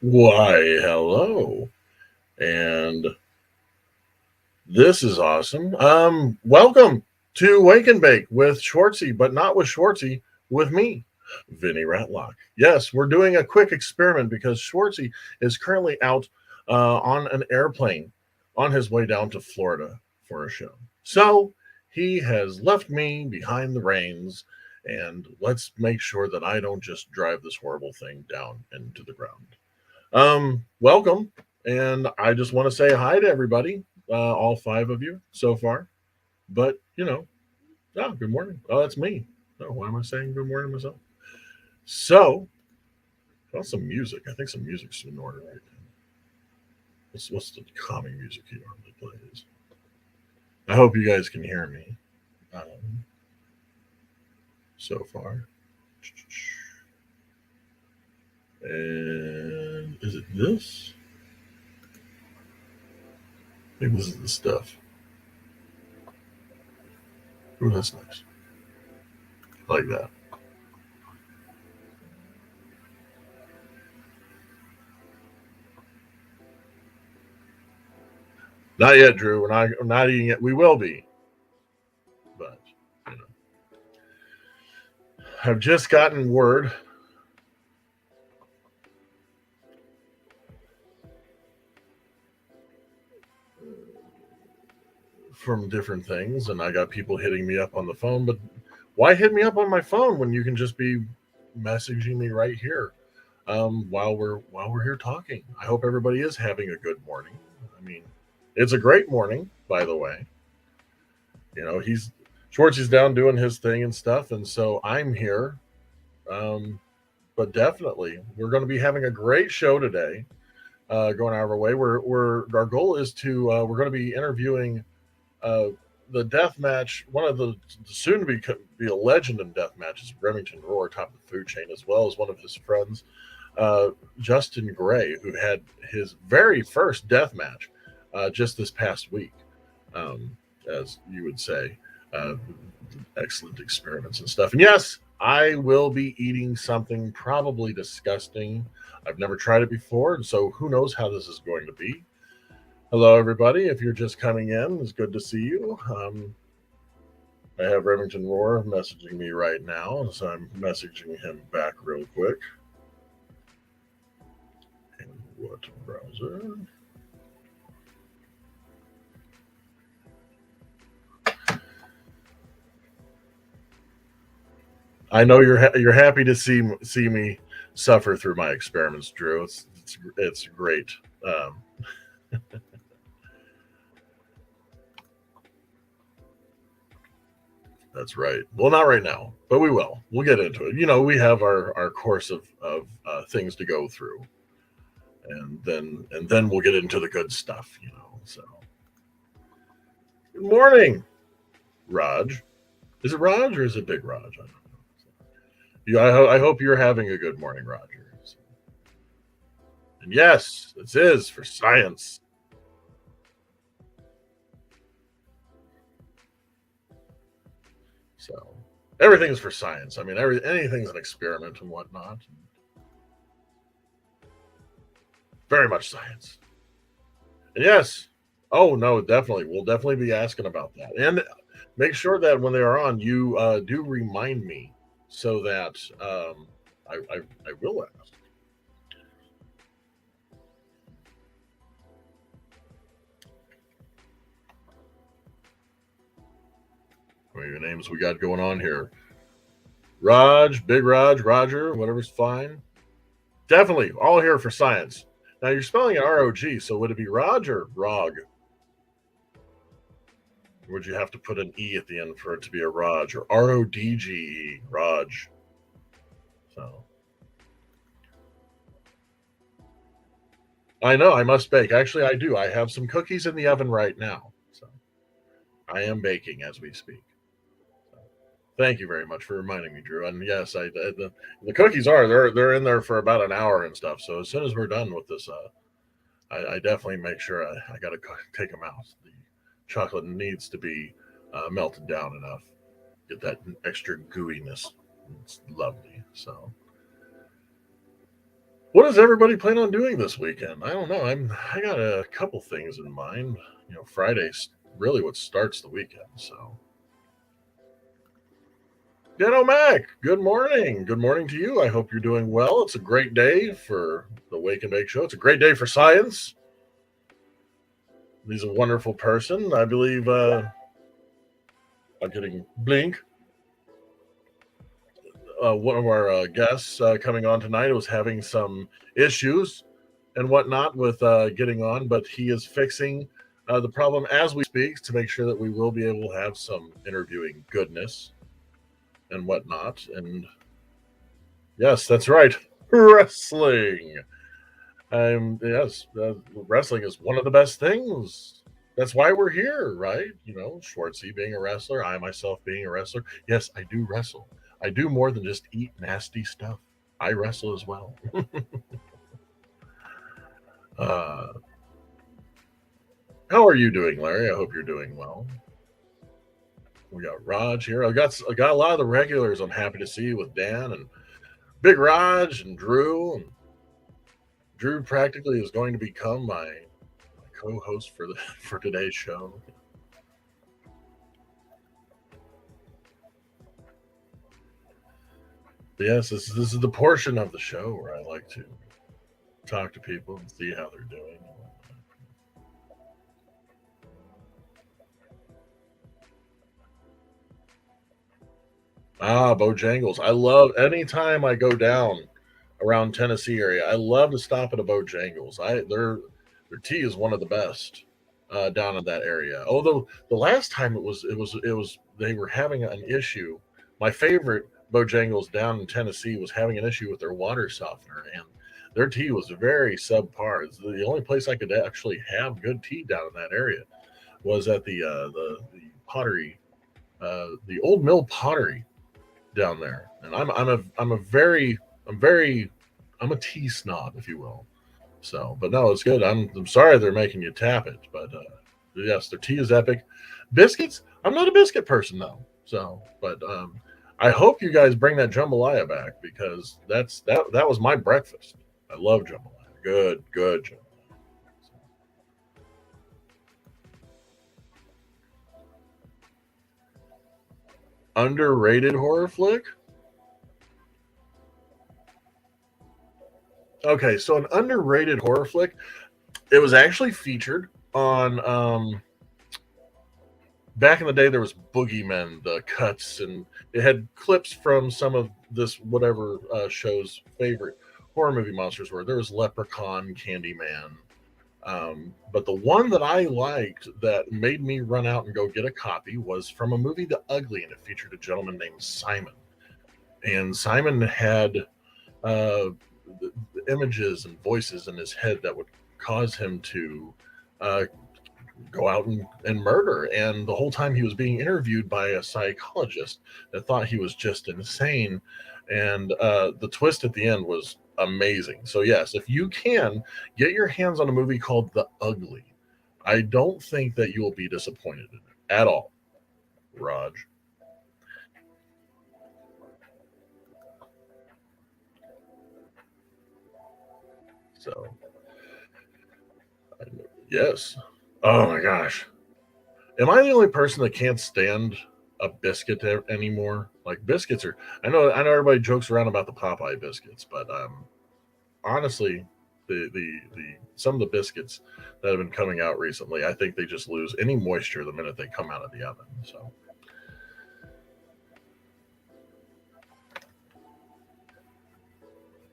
Why, hello. And this is awesome. Welcome to Wake and Bake with Schwartzy, but not with Schwartzy, with me, Vinny RATTLOCKE. Yes, we're doing a quick experiment because Schwartzy is currently out on an airplane on his way down to Florida for a show. So he has left me behind the reins, and let's make sure that I don't just drive this horrible thing down into the ground. Welcome, and I just want to say hi to everybody, all five of you so far. But good morning. Oh, that's me. Oh, why am I saying good morning to myself? So, got some music. I think some music's in order right now. What's the calming music he normally plays? I hope you guys can hear me. So far. And is it this? Maybe this is the stuff. Ooh, that's nice. Like that. Not yet, Drew. We're not eating it. We will be, but I've just gotten word from different things, and I got people hitting me up on the phone. But why hit me up on my phone when you can just be messaging me right here while we're here talking? I hope everybody is having a good morning. I mean, it's a great morning, by the way. He's Schwartzy's down doing his thing and stuff, and so I'm here. But definitely, we're going to be having a great show today. Going our way, our goal is to we're going to be interviewing the death match, one of the soon to be a legend in death matches, Remington Rhor, top of the food chain, as well as one of his friends, Justin Gray, who had his very first death match just this past week, as you would say. Excellent experiments and stuff. And yes, I will be eating something probably disgusting. I've never tried it before, and so who knows how this is going to be. Hello, everybody. If you're just coming in, it's good to see you. I have Remington Rhor messaging me right now, so I'm messaging him back real quick. And what browser? I know you're happy to see me suffer through my experiments, Drew. It's great. That's right. Well, not right now, but we will. We'll get into it. We have our course of things to go through, and then we'll get into the good stuff. So good morning, Raj. Is it Raj or is it Big Raj? I don't know. I hope you're having a good morning, Roger. And yes, this is for science. So everything's for science. I mean, anything's an experiment and whatnot. Very much science. And yes, oh no, definitely, we'll definitely be asking about that. And make sure that when they are on, you do remind me so that I will ask. What are your names we got going on here? Raj, Big Raj, Roger, whatever's fine. Definitely, all here for science. Now you're spelling it ROG, so would it be Raj or Rog? Or would you have to put an E at the end for it to be a Raj, or RODGE, Raj? So I know I must bake. Actually, I do. I have some cookies in the oven right now. So I am baking as we speak. So, thank you very much for reminding me, Drew. And yes, the cookies they're in there for about an hour and stuff. So as soon as we're done with this, I definitely make sure I got to take them out. The chocolate needs to be melted down enough, get that extra gooiness. It's lovely. So What does everybody plan on doing this weekend? I don't know. I got a couple things in mind. You know, Friday's really what starts the weekend. So, Ditto Mac, good morning. Good morning to you. I hope you're doing well. It's a great day for the Wake and Bake Show. It's a great day for science. He's a wonderful person. I believe I'm getting blink. One of our guests coming on tonight was having some issues and whatnot with getting on, but he is fixing the problem as we speak to make sure that we will be able to have some interviewing goodness and whatnot. And yes, that's right, wrestling. Yes, wrestling is one of the best things. That's why we're here, right? You know, Schwartzy being a wrestler, I myself being a wrestler. Yes, I do wrestle. I do more than just eat nasty stuff. I wrestle as well. uh, how are you doing, Larry? I hope you're doing well. We got Raj here. I got a lot of the regulars. I'm happy to see you with Dan and Big Raj and Drew. And Drew practically is going to become my co-host for today's show. But yes, this is the portion of the show where I like to talk to people and see how they're doing. Bojangles. I love anytime I go down around Tennessee area. I love to stop at a Bojangles. Their tea is one of the best down in that area. Although the last time it was they were having an issue. My favorite Bojangles down in Tennessee was having an issue with their water softener, and their tea was very subpar. It's the only place I could actually have good tea down in that area was at the pottery, the Old Mill Pottery down there. And I'm a tea snob, if you will. So, but no, it's good. I'm sorry they're making you tap it, but yes, their tea is epic. Biscuits, I'm not a biscuit person though. So, but I hope you guys bring that jambalaya back because that was my breakfast. I love jambalaya. Good jambalaya. Underrated horror flick. Okay, so an underrated horror flick. It was actually featured on back in the day. There was Boogeymen, the cuts, and it had clips from some of this whatever show's favorite horror movie monsters were. There was Leprechaun, Candyman, but the one that I liked that made me run out and go get a copy was from a movie, The Ugly, and it featured a gentleman named Simon. And Simon had uh, the images and voices in his head that would cause him to uh, go out and murder. And the whole time he was being interviewed by a psychologist that thought he was just insane. And the twist at the end was amazing. So, yes, if you can get your hands on a movie called The Ugly, I don't think that you will be disappointed in it at all, Raj. So, yes. Oh my gosh. Am I the only person that can't stand a biscuit anymore? Like biscuits are. I know everybody jokes around about the Popeye biscuits, but honestly, the some of the biscuits that have been coming out recently, I think they just lose any moisture the minute they come out of the oven. So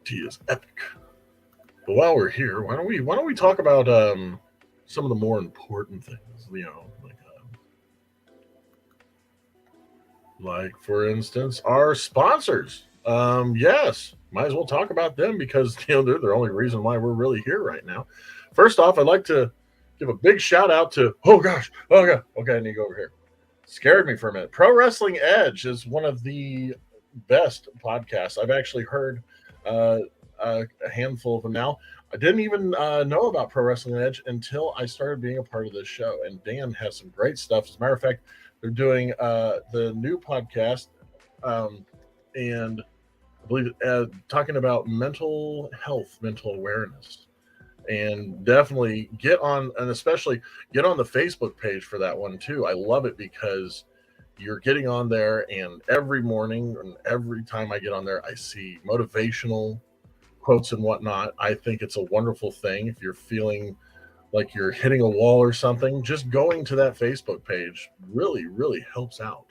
tea is epic. But while we're here, why don't we talk about some of the more important things? You know, like for instance, our sponsors. Yes, might as well talk about them because they're the only reason why we're really here right now. First off, I'd like to give a big shout out to oh god, okay, I need to go over here. Scared me for a minute. Pro Wrestling Edge is one of the best podcasts. I've actually heard uh, a handful of them now. I didn't even know about Pro Wrestling Edge until I started being a part of this show. And Dan has some great stuff. As a matter of fact, they're doing the new podcast, and I believe talking about mental health, mental awareness, and definitely get on, and especially get on the Facebook page for that one too. I love it because you're getting on there, and every morning and every time I get on there, I see motivational quotes and whatnot. I think it's a wonderful thing. If you're feeling like you're hitting a wall or something, just going to that Facebook page really, really helps out.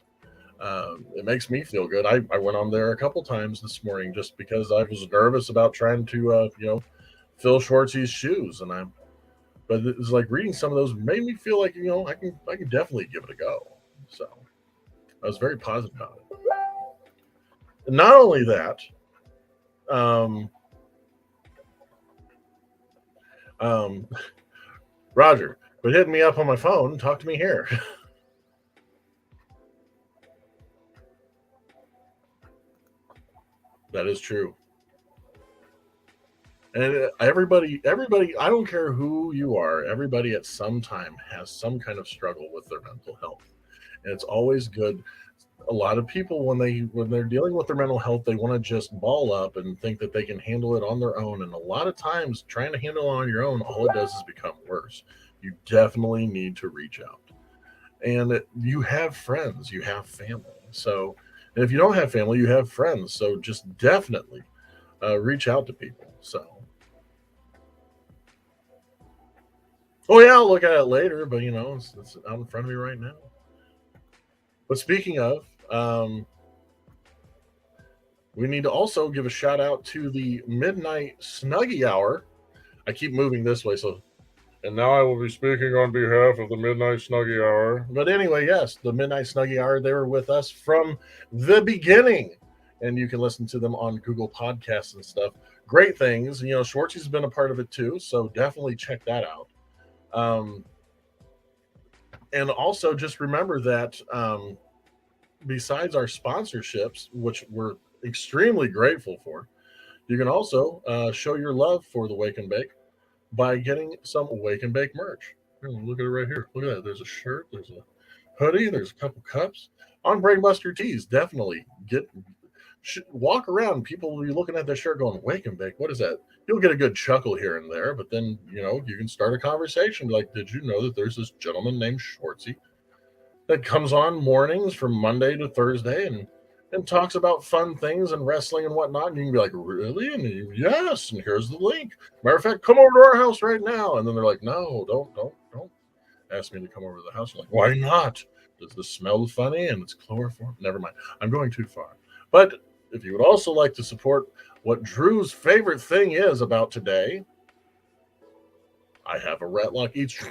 It makes me feel good. I went on there a couple times this morning just because I was nervous about trying to, fill Schwartzy's shoes, and but it's like reading some of those made me feel like I can definitely give it a go. So I was very positive about it. And not only that, um, um, Roger, but hitting me up on my phone. Talk to me here. That is true. And everybody, I don't care who you are, everybody at some time has some kind of struggle with their mental health. And it's always good. A lot of people when they're dealing with their mental health, they want to just ball up and think that they can handle it on their own. And a lot of times trying to handle it on your own, all it does is become worse. You definitely need to reach out. And you have friends, you have family. So, and if you don't have family, you have friends. So just definitely reach out to people. So, oh yeah, I'll look at it later, but it's out in front of me right now. But speaking of, we need to also give a shout out to the Midnight Snuggie Hour. I keep moving this way, so. And now I will be speaking on behalf of the Midnight Snuggie Hour. But anyway, yes, the Midnight Snuggie Hour, they were with us from the beginning. And you can listen to them on Google Podcasts and stuff. Great things. Schwartzy's been a part of it too, so definitely check that out. And also just remember that besides our sponsorships, which we're extremely grateful for, you can also show your love for the Wake and Bake by getting some Wake and Bake merch. Look at it right here. Look at that. There's a shirt. There's a hoodie. There's a couple cups. On Brainbuster Tees, definitely walk around. People will be looking at their shirt going, Wake and Bake, what is that? You'll get a good chuckle here and there, but then, you can start a conversation like, did you know that there's this gentleman named Schwartzy that comes on mornings from Monday to Thursday and talks about fun things and wrestling and whatnot. And you can be like, really? And yes, and here's the link. Matter of fact, come over to our house right now. And then they're like, no, don't ask me to come over to the house. I'm like, why not? Does this smell funny? And it's chloroform? Never mind. I'm going too far. But if you would also like to support what Drew's favorite thing is about today, I have a RATTLOCKE Eats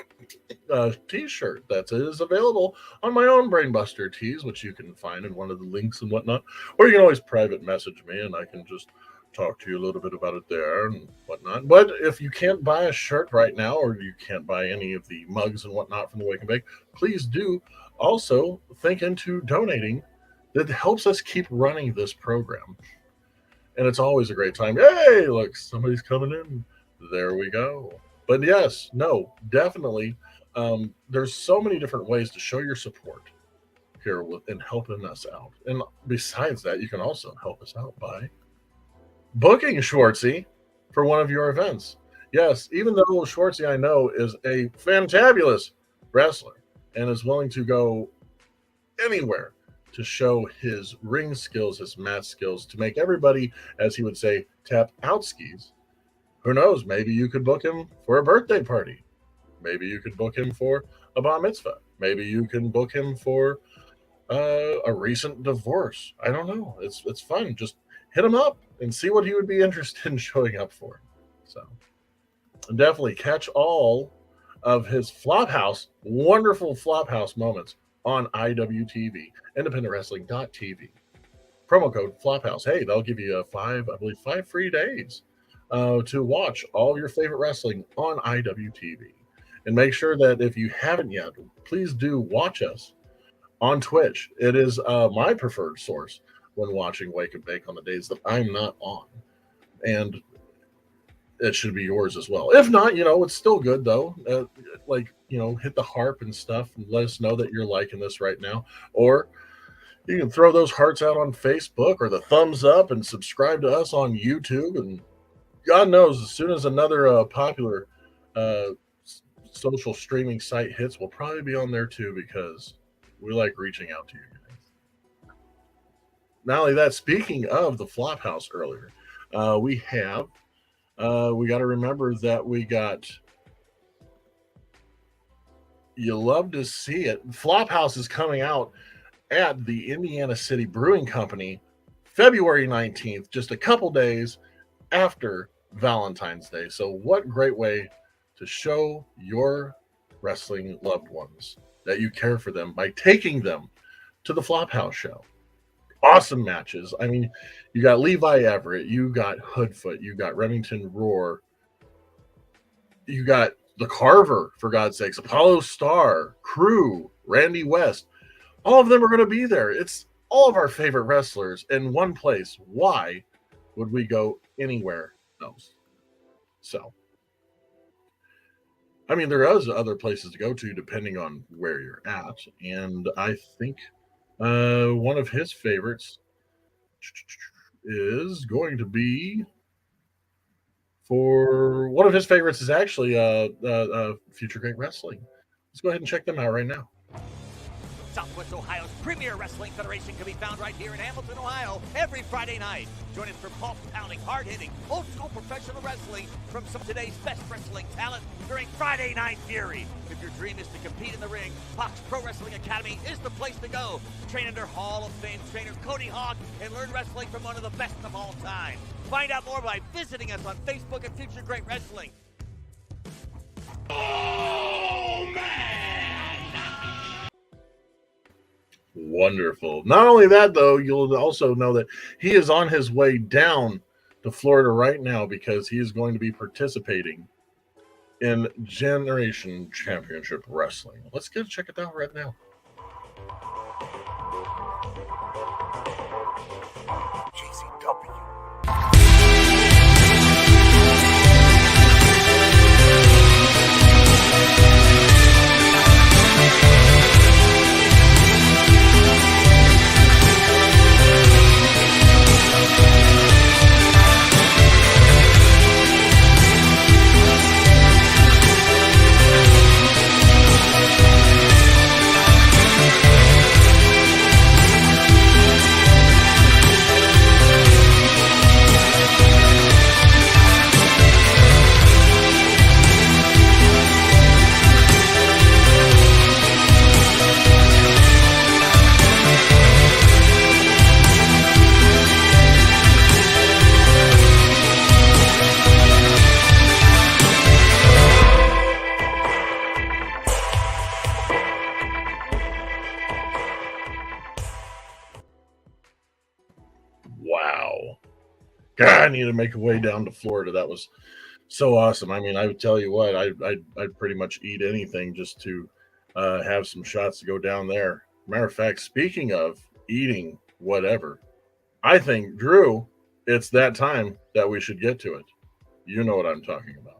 t-shirt that is available on my own Brainbuster Tees, which you can find in one of the links and whatnot. Or you can always private message me, and I can just talk to you a little bit about it there and whatnot. But if you can't buy a shirt right now, or you can't buy any of the mugs and whatnot from the Wake and Bake, please do also think into donating. That helps us keep running this program. And it's always a great time. Hey, look, somebody's coming in. There we go. But yes, no, definitely. There's so many different ways to show your support here in helping us out. And besides that, you can also help us out by booking Schwartzy for one of your events. Yes, even though Schwartzy, I know, is a fantabulous wrestler and is willing to go anywhere to show his ring skills, his mat skills, to make everybody, as he would say, tap out skis. Who knows? Maybe you could book him for a birthday party. Maybe you could book him for a bar mitzvah. Maybe you can book him for a recent divorce. I don't know. It's fun. Just hit him up and see what he would be interested in showing up for. So definitely catch all of his Flophouse, wonderful Flophouse moments on IWTV, independentwrestling.tv. Promo code Flophouse. Hey, they'll give you 5 free days to watch all your favorite wrestling on IWTV. And make sure that if you haven't yet, please do watch us on Twitch. It is my preferred source when watching Wake and Bake on the days that I'm not on. And it should be yours as well. If not, it's still good though. Hit the harp and stuff and let us know that you're liking this right now. Or You can throw those hearts out on Facebook or the thumbs up and subscribe to us on YouTube. And God knows, as soon as another popular uh, social streaming site hits, we'll probably be on there too because we like reaching out to you guys. Not only that, speaking of the Flophouse earlier, we got to remember that we got You Love to See It. Flophouse is coming out at the Indiana City Brewing Company February 19th, just a couple days after Valentine's Day. So what great way to show your wrestling loved ones that you care for them by taking them to the Flophouse show. Awesome matches. I mean, you got Levi Everett, you got Hoodfoot, you got Remington Rhor, you got the Carver, for God's sakes, Apollo Star, Crew, Randy West. All of them are going to be there. It's all of our favorite wrestlers in one place. Why would we go anywhere else? So, I mean, there is other places to go to depending on where you're at. And I think one of his favorites is going to be actually Future Great Wrestling. Let's go ahead and check them out right now. Southwest Ohio's premier wrestling federation can be found right here in Hamilton, Ohio, every Friday night. Join us for pulse-pounding, hard-hitting, old-school professional wrestling from some of today's best wrestling talent during Friday Night Fury. If your dream is to compete in the ring, Fox Pro Wrestling Academy is the place to go. Train under Hall of Fame trainer Cody Hawk and learn wrestling from one of the best of all time. Find out more by visiting us on Facebook at Future Great Wrestling. Oh, man! Wonderful. Not only that, though, you'll also know that he is on his way down to Florida right now because he is going to be participating in Generation Championship Wrestling. Let's go check it out right now. JCW. Wow. God, I need to make a way down to Florida. That was so awesome. I mean, I would tell you what, I'd pretty much eat anything just to have some shots to go down there. Matter of fact, speaking of eating whatever, I think, Drew, it's that time that we should get to it. You know what I'm talking about.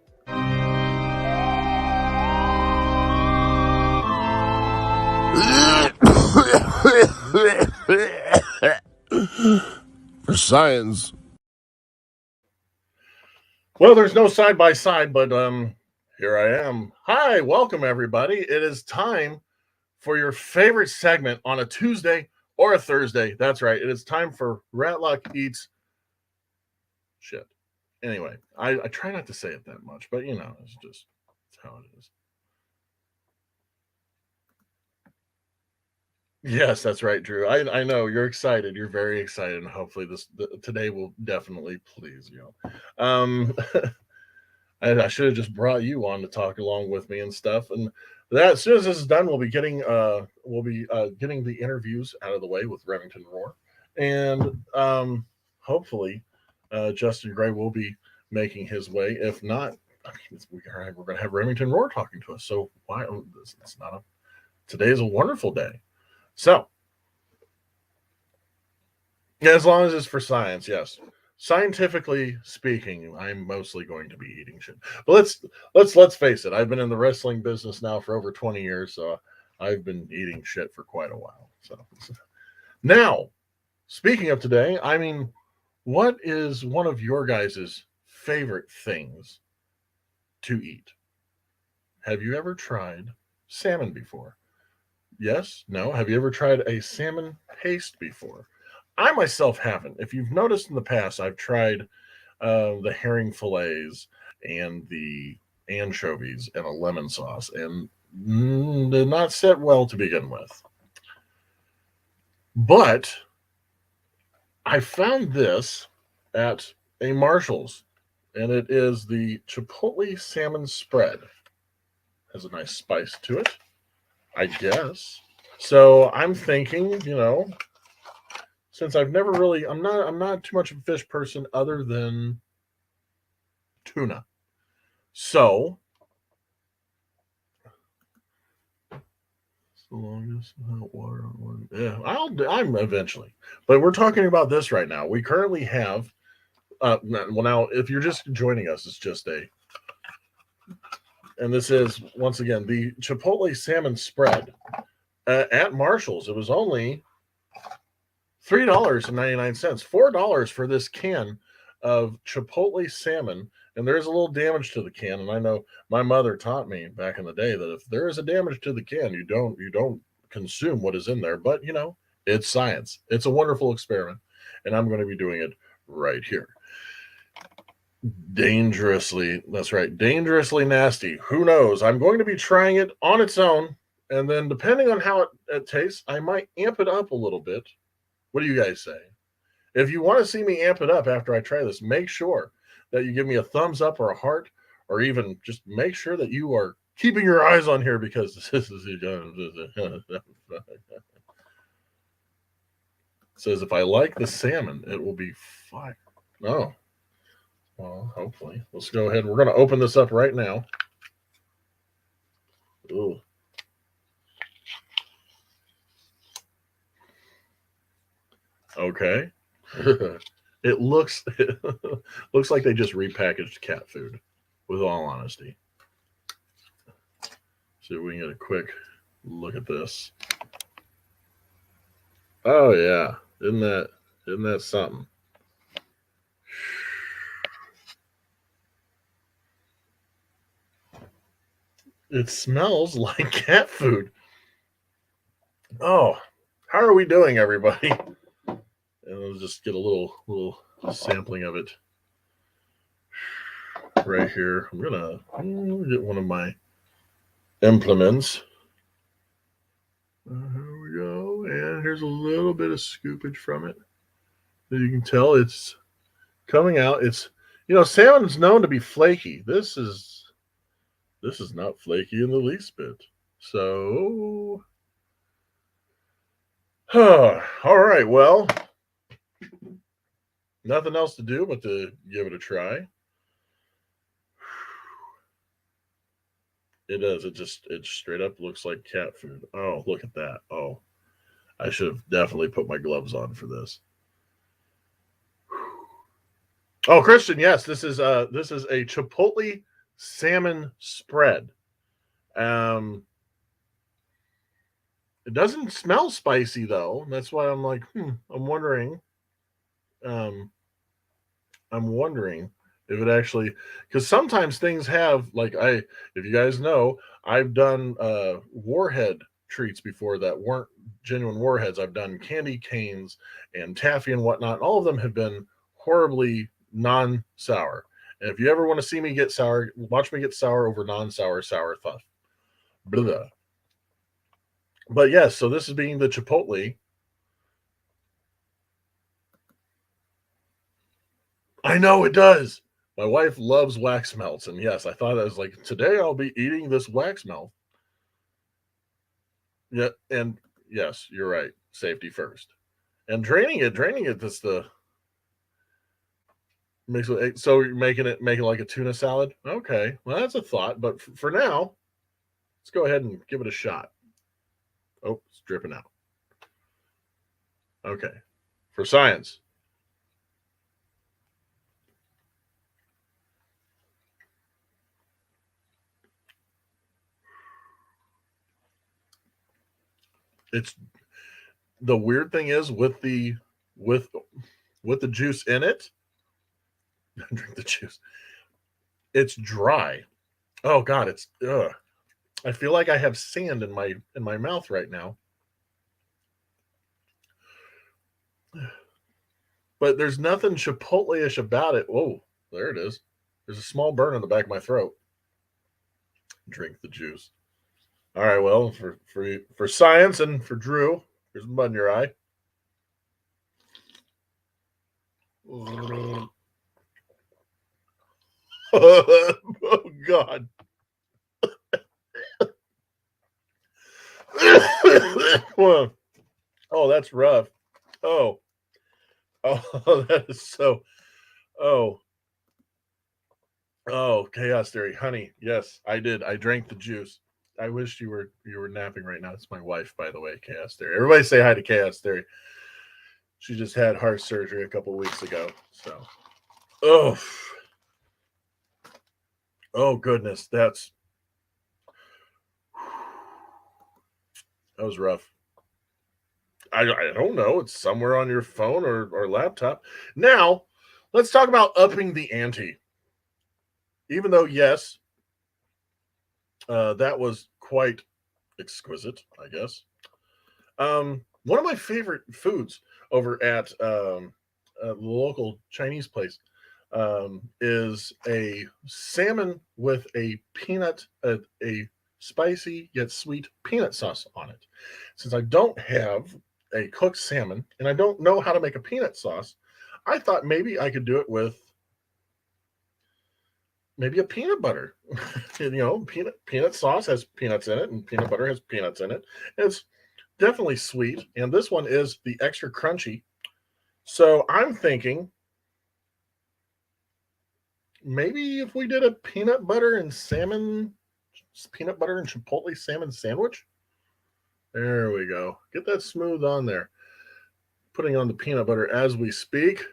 For science. Well, there's no side by side, but here I am. Hi, welcome everybody. It is time for your favorite segment on a Tuesday or a Thursday. That's right. It is time for Rattlock Eats Shit. Anyway, I try not to say it that much, but you know, it's how it is. Yes, that's right, Drew. I know you're excited. You're very excited, and hopefully today will definitely please you. I should have just brought you on to talk along with me and stuff. And that as soon as this is done, we'll be getting the interviews out of the way with Remington Rhor, and hopefully Justin Gray will be making his way. If not, I mean, we're going to have Remington Rhor talking to us. So why? It's not a. Today is a wonderful day. So, as long as it's for science, yes. Scientifically speaking, I'm mostly going to be eating shit. But let's face it. I've been in the wrestling business now for over 20 years, so I've been eating shit for quite a while. So Now, speaking of today, I mean, what is one of your guys' favorite things to eat? Have you ever tried salmon before? Yes? No? Have you ever tried a salmon paste before? I myself haven't. If you've noticed in the past, I've tried the herring fillets and the anchovies and a lemon sauce, and did not sit well to begin with. But I found this at a Marshall's, and it is the Chipotle salmon spread. Has a nice spice to it, I guess. So I'm thinking, since I've never really, I'm not too much of a fish person other than tuna. So, it's the longest without water on one. Yeah, I'm eventually. But we're talking about this right now. We currently have, well, now if you're just joining us, it's just and this is once again the Chipotle salmon spread at Marshall's. It was only $3.99, $4 for this can of Chipotle salmon. And there's a little damage to the can, and I know my mother taught me back in the day that if there is a damage to the can, you don't consume what is in there. But it's science. It's a wonderful experiment, and I'm going to be doing it right here. That's right, dangerously nasty. Who knows? I'm going to be trying it on its own, and then depending on how it tastes, I might amp it up a little bit. What do you guys say? If you want to see me amp it up after I try this, make sure that you give me a thumbs up or a heart, or even just make sure that you are keeping your eyes on here, because this is it says if I like the salmon, it will be fire. Oh, well, hopefully. Let's go ahead. We're going to open this up right now. Ooh. Okay. It looks like they just repackaged cat food, with all honesty. See if we can get a quick look at this. Oh yeah. Isn't that something? It smells like cat food. Oh, how are we doing, everybody? And let's just get a little sampling of it right here. I'm gonna get one of my implements. Here we go, and here's a little bit of scoopage from it. As you can tell, it's coming out. It's salmon's known to be flaky. This is not flaky in the least bit. So, all right. Well, nothing else to do but to give it a try. It does. It straight up looks like cat food. Oh, look at that. Oh, I should have definitely put my gloves on for this. Oh, Christian, yes, this is a Chipotle salmon spread. It doesn't smell spicy though. That's why I'm like, I'm wondering. I'm wondering if it actually, because sometimes things have if you guys know, I've done warhead treats before that weren't genuine warheads. I've done candy canes and taffy and whatnot. All of them have been horribly non-sour. And if you ever want to see me get sour, watch me get sour over non-sour sour stuff. Blah. But yes, so this is being the Chipotle. I know it does. My wife loves wax melts, and yes, I thought I was like, today I'll be eating this wax melt. Yeah, and yes, you're right. Safety first. And draining it, that's the mix with egg. So you're making it like a tuna salad? Okay. Well, that's a thought, but for now, let's go ahead and give it a shot. Oh, it's dripping out. Okay. For science. It's the weird thing is with the juice in it, drink the juice. It's dry. Oh God, it's ugh. I feel like I have sand in my mouth right now. But there's nothing chipotle-ish about it. Whoa, there it is. There's a small burn on the back of my throat. Drink the juice. All right, well, for science and for Drew, here's mud in your eye. Oh God. Oh, that's rough. Oh, that is so. Oh, chaos theory, honey. Yes, I did. I drank the juice. I wish you were napping right now. It's my wife, by the way, chaos theory. Everybody say hi to chaos theory. She just had heart surgery a couple weeks ago. So, oh goodness, that was rough. I don't know. It's somewhere on your phone or laptop. Now, let's talk about upping the ante. Even though, yes, that was quite exquisite, I guess. One of my favorite foods over at the local Chinese place is a salmon with a spicy yet sweet peanut sauce on it. Since I don't have a cooked salmon and I don't know how to make a peanut sauce, I thought maybe I could do it with maybe a peanut butter. Peanut sauce has peanuts in it and peanut butter has peanuts in it. It's definitely sweet, and this one is the extra crunchy. So I'm thinking maybe if we did a peanut butter and chipotle salmon sandwich. There we go. Get that smooth on there. Putting on the peanut butter as we speak.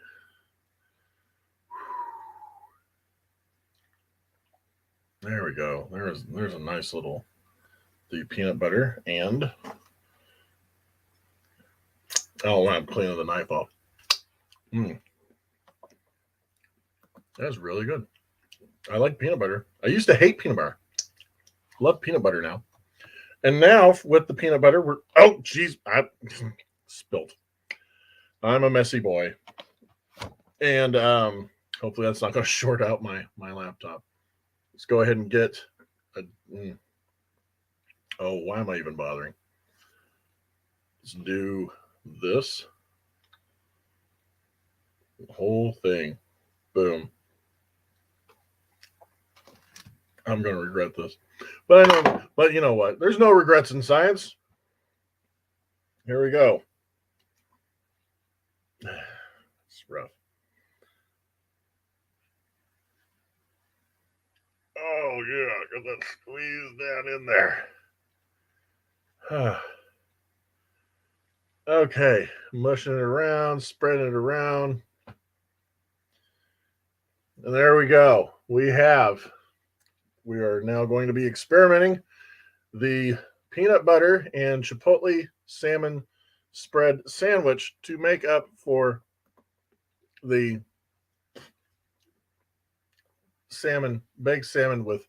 There we go. There's a nice little the peanut butter, and I'm cleaning the knife off. That's really good. I like peanut butter. I used to hate peanut butter. Love peanut butter now. And now with the peanut butter, I spilled. I'm a messy boy. And hopefully that's not going to short out my laptop. Let's go ahead and get why am I even bothering? Let's do this. The whole thing. Boom. I'm going to regret this. But you know what? There's no regrets in science. Here we go. It's rough. Oh, yeah. Get that squeeze down in there. Okay. Mushing it around, spreading it around. And there we go. We are now going to be experimenting the peanut butter and chipotle salmon spread sandwich to make up for the baked salmon with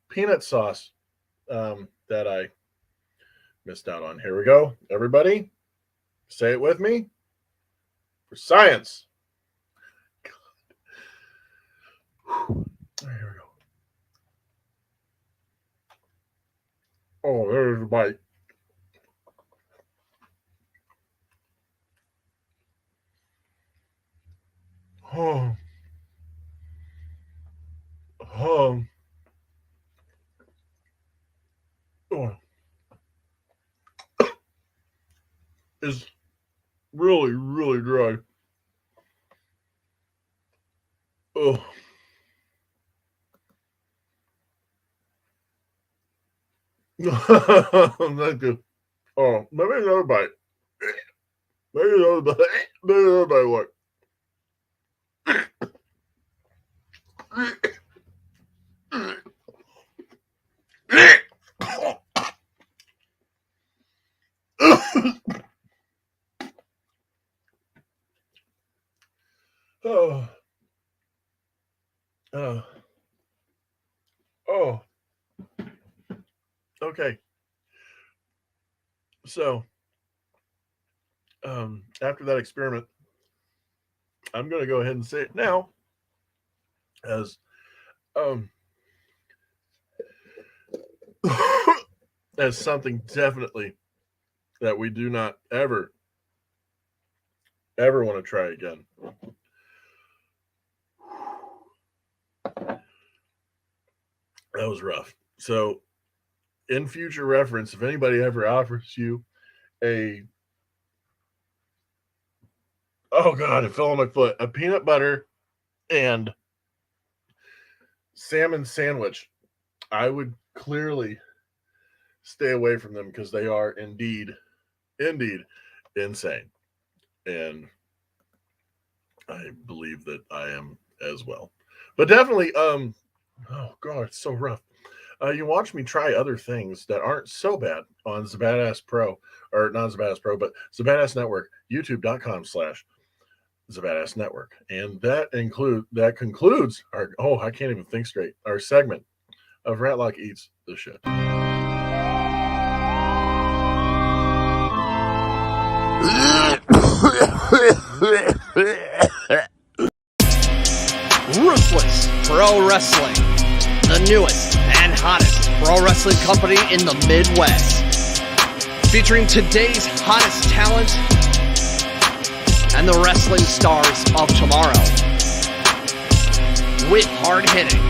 peanut sauce that I missed out on. Here we go. Everybody, say it with me. For science. God. Here we go. Oh, there's a bite. Oh. Oh. It's really, really dry. Oh. Thank you. Oh, maybe another bite. Maybe another bite. Maybe another bite. What? Oh, okay. So, after that experiment, I'm going to go ahead and say it now as as something definitely that we do not ever want to try again. That was rough. So, in future reference, if anybody ever offers you a it fell on my foot, a peanut butter and salmon sandwich, I would clearly stay away from them because they are indeed insane. And I believe that I am as well. But definitely, oh God, it's so rough. You watch me try other things that aren't so bad on ZABADAS Pro, or not ZABADAS Pro, but ZABADAS Network, youtube.com/ZABADAS Network. And that concludes our, I can't even think straight, our segment of Rattlock Eats the Shit. Ruthless Pro Wrestling, the newest and hottest pro wrestling company in the Midwest, featuring today's hottest talent and the wrestling stars of tomorrow, with hard-hitting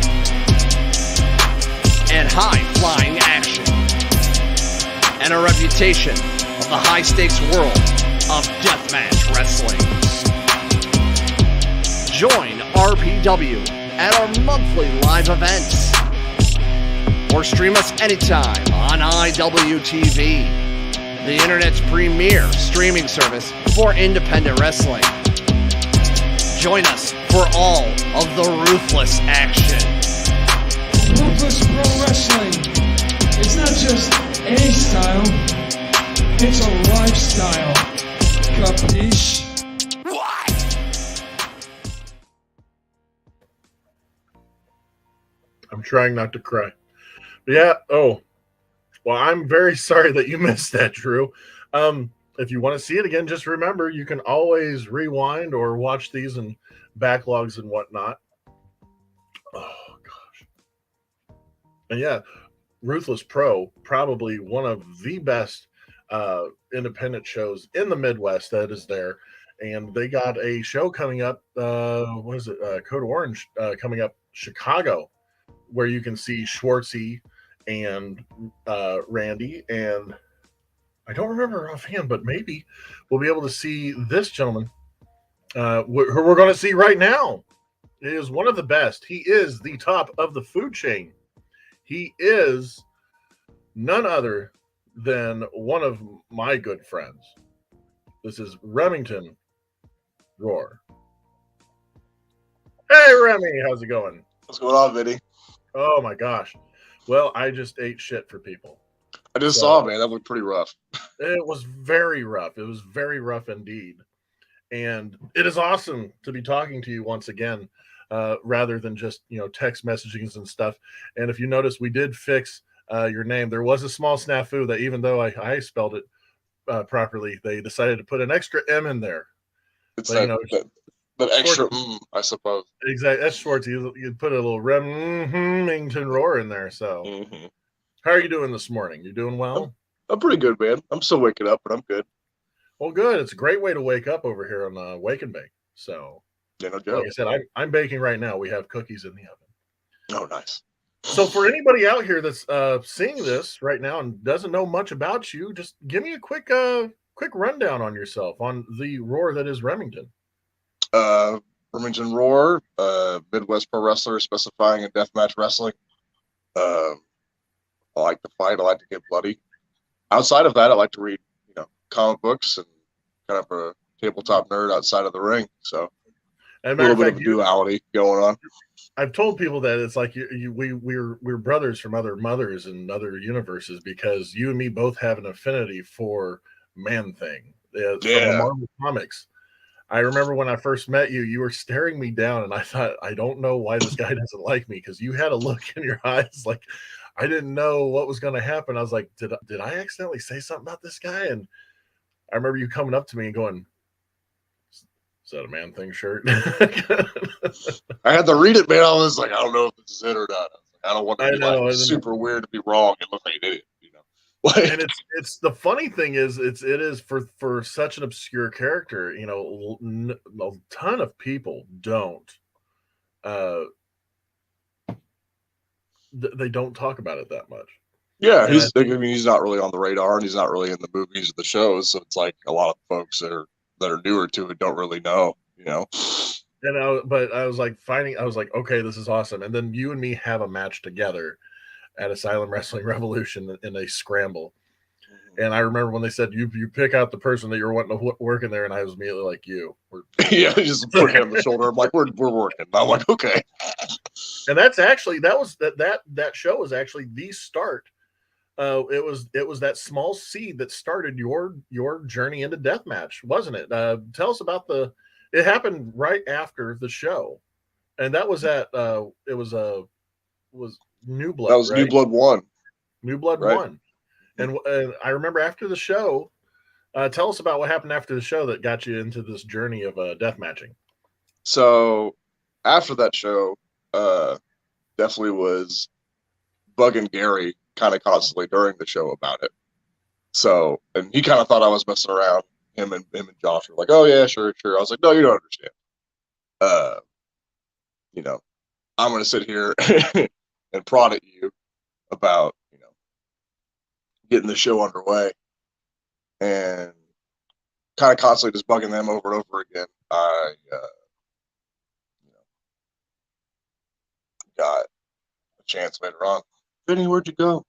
and high-flying action, and a reputation of the high-stakes world of deathmatch wrestling. Join RPW at our monthly live events, or stream us anytime on iwtv, the internet's premier streaming service for independent wrestling. Join us for all of the ruthless action. Ruthless Pro Wrestling. It's not just a style, it's a lifestyle. Capiche? I'm trying not to cry. But yeah. Oh, well, I'm very sorry that you missed that, Drew. If you want to see it again, just remember you can always rewind or watch these in backlogs and whatnot. Oh gosh. And yeah, Ruthless Pro, probably one of the best independent shows in the Midwest that is there. And they got a show coming up. What is it? Code Orange coming up, Chicago, where you can see Schwartzy and Randy, and I don't remember offhand, but maybe we'll be able to see this gentleman who we're going to see right now. He is one of the best. He is the top of the food chain. He is none other than one of my good friends. This is Remington Rhor. Hey, Remy, how's it going? What's going on, Vinny? Oh my gosh. Well, I just ate shit for people. I just saw, man. That looked pretty rough. It was very rough. It was very rough indeed. And it is awesome to be talking to you once again, rather than just, text messagings and stuff. And if you notice, we did fix your name. There was a small snafu that even though I spelled it properly, they decided to put an extra M in there. It's but, that extra I suppose. Exactly. That's Schwartz. You put a little Remington Rhor in there. So how are you doing this morning? You doing well? I'm pretty good, man. I'm still waking up, but I'm good. Well, good. It's a great way to wake up over here on Wake and Bake. So, yeah, no joke. Like I said, I'm baking right now. We have cookies in the oven. Oh, nice. So for anybody out here that's seeing this right now and doesn't know much about you, just give me a quick rundown on yourself, on the Rhor that is Remington. Remington Rhor, Midwest pro wrestler specifying in deathmatch wrestling. I like to fight. I like to get bloody. Outside of that, I like to read, comic books and kind of a tabletop nerd outside of the ring. So a little bit of a duality going on. I've told people that it's like we're brothers from other mothers and other universes, because you and me both have an affinity for Man-Thing. From the Marvel comics. I remember when I first met you, you were staring me down, and I thought, I don't know why this guy doesn't like me, because you had a look in your eyes like I didn't know what was going to happen. I was like, did I accidentally say something about this guy? And I remember you coming up to me and going, "Is that a Man Thing shirt?" I had to read it, man. I was like, I don't know if this is it or not. I was like, I don't want to be like isn't super weird to be wrong and look like an idiot, you know. Like, and it's the funny thing is it is for such an obscure character, you know, a ton of people don't they don't talk about it that much. yeah, And I mean, he's not really on the radar, and he's not really in the movies or the shows. So it's like a lot of folks that are newer to it don't really know, you know. but I was like okay, this is awesome. And then you and me have a match together at Asylum Wrestling Revolution in a scramble. And I remember when they said you pick out the person that you're wanting to work in there, and I was immediately like, yeah, just put him on the shoulder. I'm like, we're working. I'm like, okay. And that's actually that show was actually the start. It was that small seed that started your journey into deathmatch, wasn't it? Tell us about it happened right after the show, and that was at was New Blood. That was right? New Blood 1. New Blood right? 1. And I remember after the show, tell us about what happened after the show that got you into this journey of death matching. So after that show, definitely was bugging Gary kind of constantly during the show about it. So, and he kind of thought I was messing around. Him and Josh were like, "Oh yeah, sure." I was like, "No, you don't understand. You know, I'm going to sit here and prod at you about, you know, getting the show underway," and kind of constantly just bugging them over and over again. I, you know, got a chance later on. Vinny, where'd you go?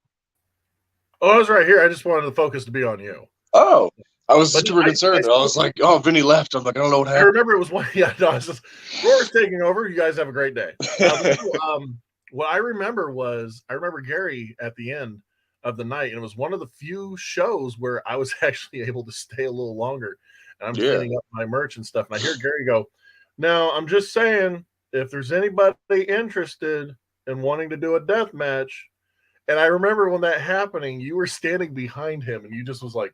Oh, I was right here. I just wanted the focus to be on you. Oh, I was super concerned. I was like, "Oh, Vinny left." I'm like, "I don't know what happened." I remember it was one. Yeah, no, it's just Rhor's taking over. You guys have a great day. What I remember Gary at the end of the night, and it was one of the few shows where I was actually able to stay a little longer. And I'm cleaning up my merch and stuff, and I hear Gary go, "Now, I'm just saying, if there's anybody interested in wanting to do a death match," and I remember when that happening, you were standing behind him, and you just was like,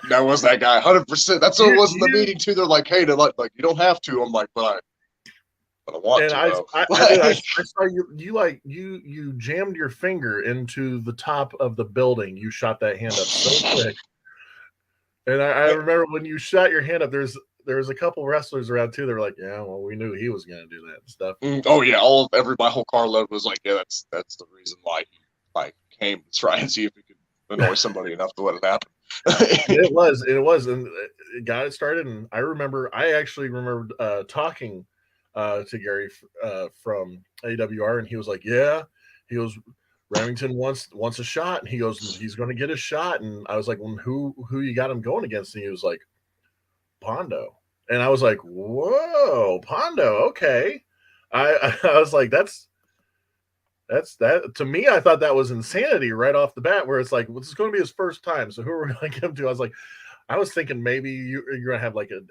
that was that guy, 100%. That's what it was in the meeting too. They're like, "Hey, like you don't have to." I'm like, "But I want to." I saw you jammed your finger into the top of the building. You shot that hand up so quick, and I remember when you shot your hand up. There was a couple wrestlers around too. They were like, "Yeah, well, we knew he was going to do that and stuff." Oh yeah, my whole carload was like, "Yeah, that's the reason why he like came to try and see if he could annoy somebody enough to let it happen." It was, and it got it started. And I actually remember talking to Gary from AWR, and he was like, "Yeah," he goes, "Remington wants a shot," and he goes, "He's going to get a shot." And I was like, "Well, who you got him going against?" And he was like, "Pondo," and I was like, "Whoa, Pondo, okay." I was like, that's that to me. I thought that was insanity right off the bat, where it's like, well, this is going to be his first time, so who are we going to give him to? I was thinking maybe you're going to have like a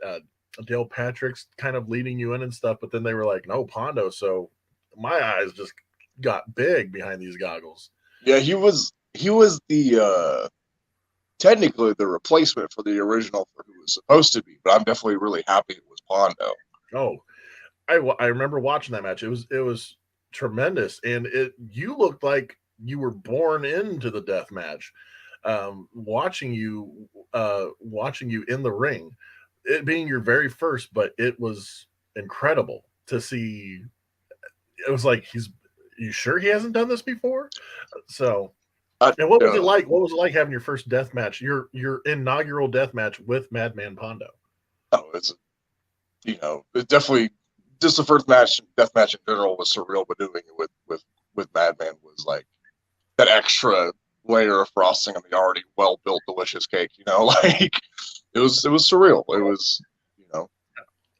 Dale Patrick's kind of leading you in and stuff, but then they were like, "No, Pondo." So my eyes just got big behind these goggles. Yeah, he was the technically the replacement for the original for who was supposed to be, but I'm definitely really happy it was Pondo. Oh, I remember watching that match. It was tremendous, and you looked like you were born into the death match. Watching you in the ring, it being your very first, but it was incredible to see. It was like, you sure he hasn't done this before? So, and what was it like? What was it like having your first death match, your inaugural death match with Madman Pondo? Oh, it's definitely just the first death match in general was surreal, but doing it with Madman was like that extra layer of frosting on the already well built delicious cake. Like it was surreal. It was,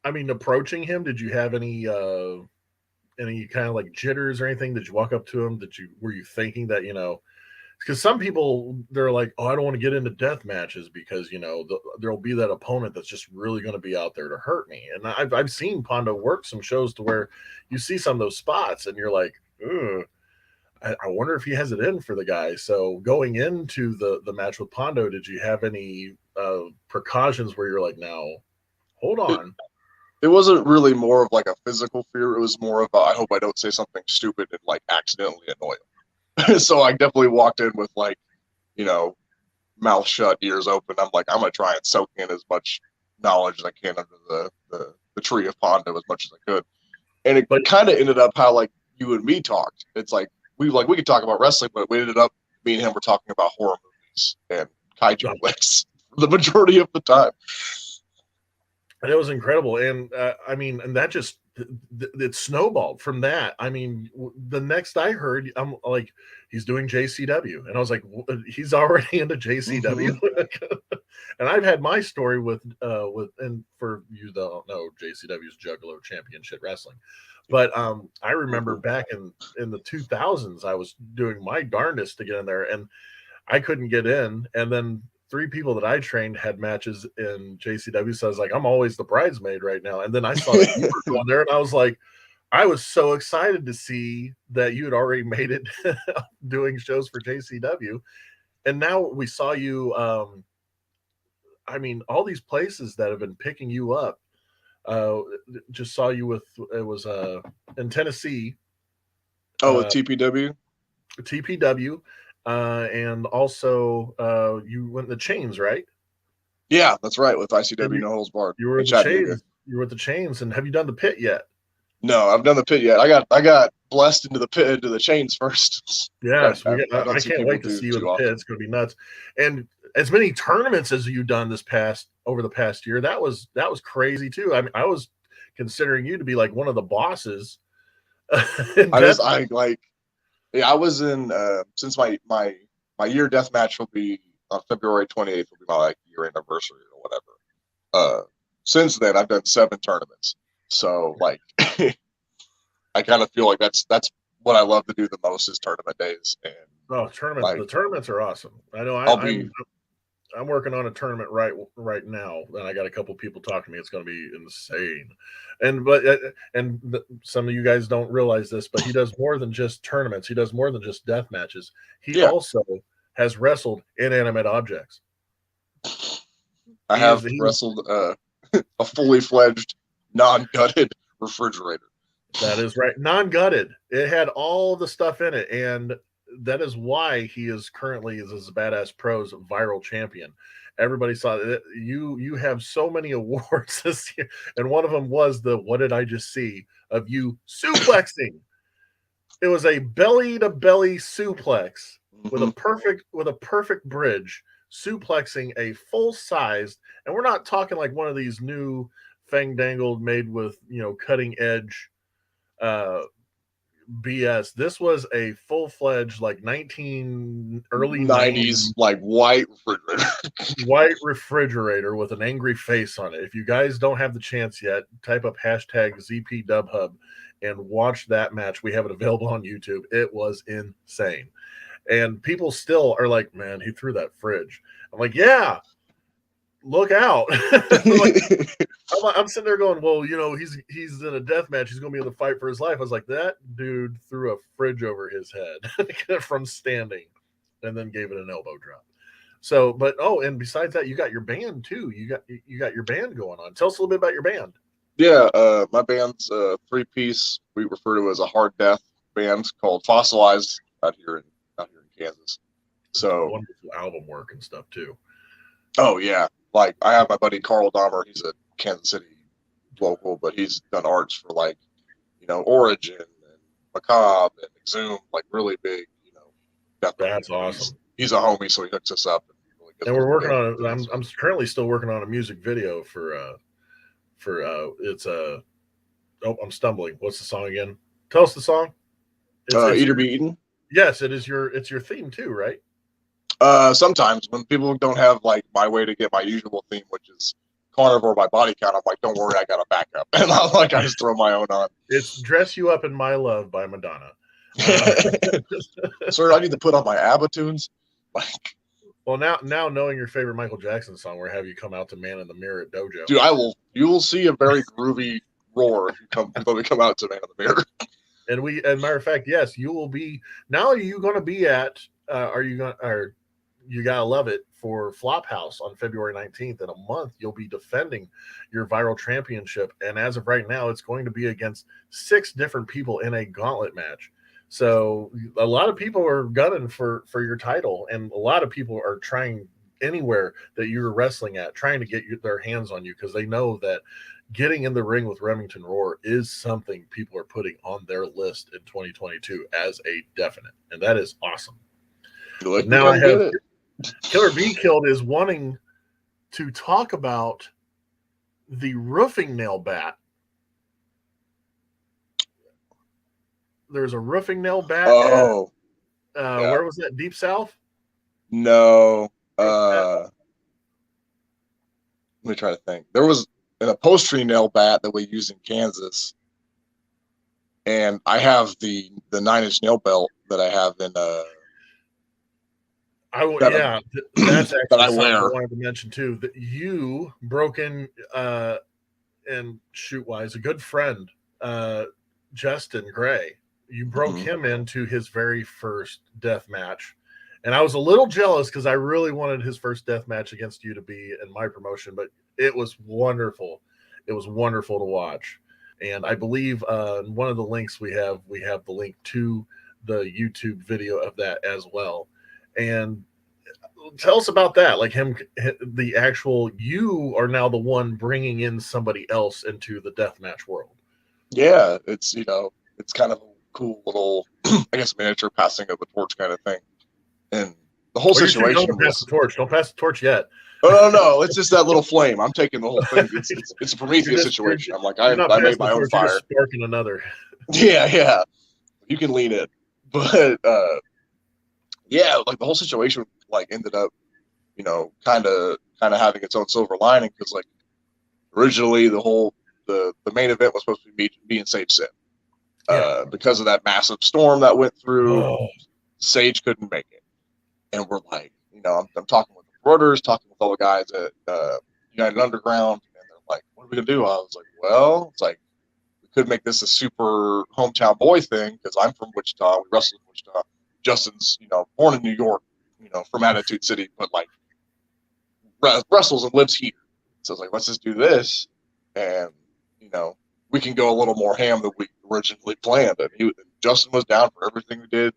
I mean, approaching him, did you have any kind of like jitters or anything? Did you walk up to him? Were you thinking that, because some people, they're like, oh, I don't want to get into death matches because, you know, there'll be that opponent that's just really going to be out there to hurt me. And I've seen Pondo work some shows to where you see some of those spots and you're like, ugh, I wonder if he has it in for the guy. So going into the match with Pondo, did you have any precautions where you're like, now, hold on? It wasn't really more of like a physical fear. It was more of a, I hope I don't say something stupid and like accidentally annoy him. So I definitely walked in with like, you know, mouth shut, ears open. I'm like, I'm gonna try and soak in as much knowledge as I can under the tree of Pondo as much as I could. And it kind of ended up how like you and me talked. It's like we could talk about wrestling, but we ended up, me and him were talking about horror movies and kaiju flicks the majority of the time. And it was incredible. And I mean, and that just, it snowballed from that. I mean, the next I heard, I'm like, he's doing JCW. And I was like, he's already into JCW. And I've had my story with, and for you that don't know, JCW's Juggalo Championship Wrestling. But I remember back in the 2000s, I was doing my darndest to get in there and I couldn't get in. And then 3 people that I trained had matches in JCW. So I was like, I'm always the bridesmaid right now. And then I saw that you were going there and I was like, I was so excited to see that you had already made it doing shows for JCW. And now we saw you, I mean, all these places that have been picking you up. Just saw you with, it was in Tennessee. Oh, with TPW? TPW. And also you went in the Chains, right? Yeah, that's right, with ICW No Holds Barred. You were with the Chains. You were with the Chains, and have you done the Pit yet? No, I've done the Pit yet. I got blessed into the Pit, into the Chains first. Yes, I can't wait to see you in the Pit. It's going to be nuts. And as many tournaments as you've done over the past year, that was crazy too. I mean, I was considering you to be like one of the bosses. I was in since my year death match will be on February 28th, will be my like year anniversary or whatever. Since then I've done 7 tournaments. So like I kind of feel like that's what I love to do the most is tournament days. And tournaments, like, the tournaments are awesome. I know I'm working on a tournament right now, and I got a couple people talking to me. It's going to be insane. And some of you guys don't realize this, but he does more than just tournaments. He does more than just death matches. He also has wrestled inanimate objects. I have wrestled a fully fledged, non-gutted refrigerator. That is right, non-gutted. It had all the stuff in it, and that is why he is currently the ZABADAS Pros viral champion. Everybody saw that you have so many awards this year, and one of them was the "What did I just see?" of you suplexing. It was a belly to belly suplex with a perfect bridge, suplexing a full sized, and we're not talking like one of these new fandangled made with cutting edge BS. This was a full-fledged like early 90s like white refrigerator with an angry face on it. If you guys don't have the chance yet, type up #ZPDubHub and watch that match. We have it available on YouTube. It was insane. And people still are like, man, he threw that fridge. I'm like, yeah, look out. I'm sitting there going, well, he's in a death match. He's going to be in the fight for his life. I was like, that dude threw a fridge over his head from standing and then gave it an elbow drop. So, but, and besides that, you got your band too. You got your band going on. Tell us a little bit about your band. Yeah. My band's a 3-piece. We refer to it as a hard death band called Fossilized out here in Kansas. So wonderful album work and stuff too. Oh yeah. Like I have my buddy Carl Dahmer. He's a Kansas City local, but he's done arts for like, Origin and Macabre and Exhumed, like really big, That's awesome. He's a homie, so he hooks us up. And we're working on it. I'm currently still working on a music video for it's I'm stumbling. What's the song again? Tell us the song. Eat or Be Eaten. Yes, it's your theme too, right? Sometimes when people don't have like my way to get my usual theme, which is Carnivore by Body Count, I'm like, don't worry, I got a backup. And I just throw my own on. It's Dress You Up in My Love by Madonna. Sir, I need to put on my ABBA tunes. Like, Well, now knowing your favorite Michael Jackson song, we'll have you come out to Man in the Mirror at Dojo. dude, you will see a very groovy Roar if you come out to Man in the Mirror. And matter of fact, yes, you will be. Now, are you going to be at? You gotta love it for Flophouse on February 19th. In a month, you'll be defending your viral championship, and as of right now, it's going to be against 6 different people in a gauntlet match. So a lot of people are gunning for your title, and a lot of people are trying anywhere that you're wrestling at, trying to get their hands on you because they know that getting in the ring with Remington Rhor is something people are putting on their list in 2022 as a definite, and that is awesome. Now I have Killer B Killed is wanting to talk about the roofing nail bat. There's a roofing nail bat. Oh, yeah. Where was that? Deep South? No. Let me try to think. There was an upholstery nail bat that we use in Kansas, and I have the 9-inch nail belt that I have in that's actually that I something wear. I wanted to mention too. That you broke in and shoot wise, a good friend, Justin Gray. You broke him into his very first death match. And I was a little jealous because I really wanted his first death match against you to be in my promotion, but it was wonderful. It was wonderful to watch. And I believe one of the links we have the link to the YouTube video of that as well. And tell us about that. Like you are now the one bringing in somebody else into the deathmatch world. Yeah, it's kind of a cool little, I guess, miniature passing of a torch kind of thing. And the whole situation don't pass the torch. Don't pass the torch yet. Oh no, it's just that little flame. I'm taking the whole thing. It's a Prometheus situation. I'm like, I made my own fire. Sparking another. Yeah. You can lean it. But yeah, like the whole situation like ended up, kind of having its own silver lining because like originally the main event was supposed to be me and Sage Sin. Because of that massive storm that went through, Sage couldn't make it. And we're like, I'm talking with the reporters, talking with all the guys at United Underground, and they're like, what are we going to do? I was like, well, it's like, we could make this a super hometown boy thing, because I'm from Wichita, we wrestle in Wichita. Justin's, born in New York, from Attitude City, but like, wrestles and lives here. So I was like, let's just do this, and, we can go a little more ham than we originally planned. And Justin was down for everything we did,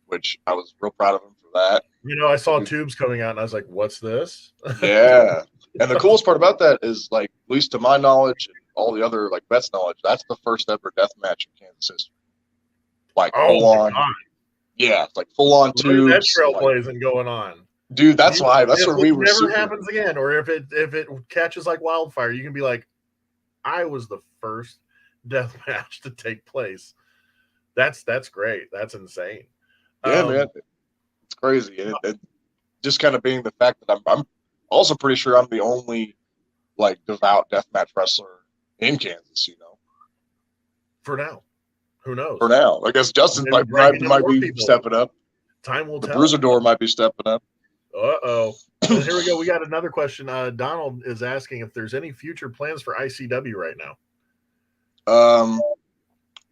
which I was real proud of him for that. I saw tubes coming out and I was like, what's this? Yeah. And the coolest part about that is, like, at least to my knowledge and all the other like vets' knowledge, that's the first ever death match in Kansas history. Like full on. God. Yeah, it's like full on tubes. That trailblazing going on. Dude, that's where we were. Never happens again, or if it catches like wildfire, you can be like, I was the first death match to take place. That's great. That's insane. Yeah, man, it's crazy. And just kind of being the fact that I'm also pretty sure I'm the only like devout deathmatch wrestler in Kansas. For now, who knows? For now, I guess Justin might be stepping up. Time will tell. The Bruiser Door might be stepping up. Uh-oh. Well, here we go. We got another question. Donald is asking if there's any future plans for ICW right now.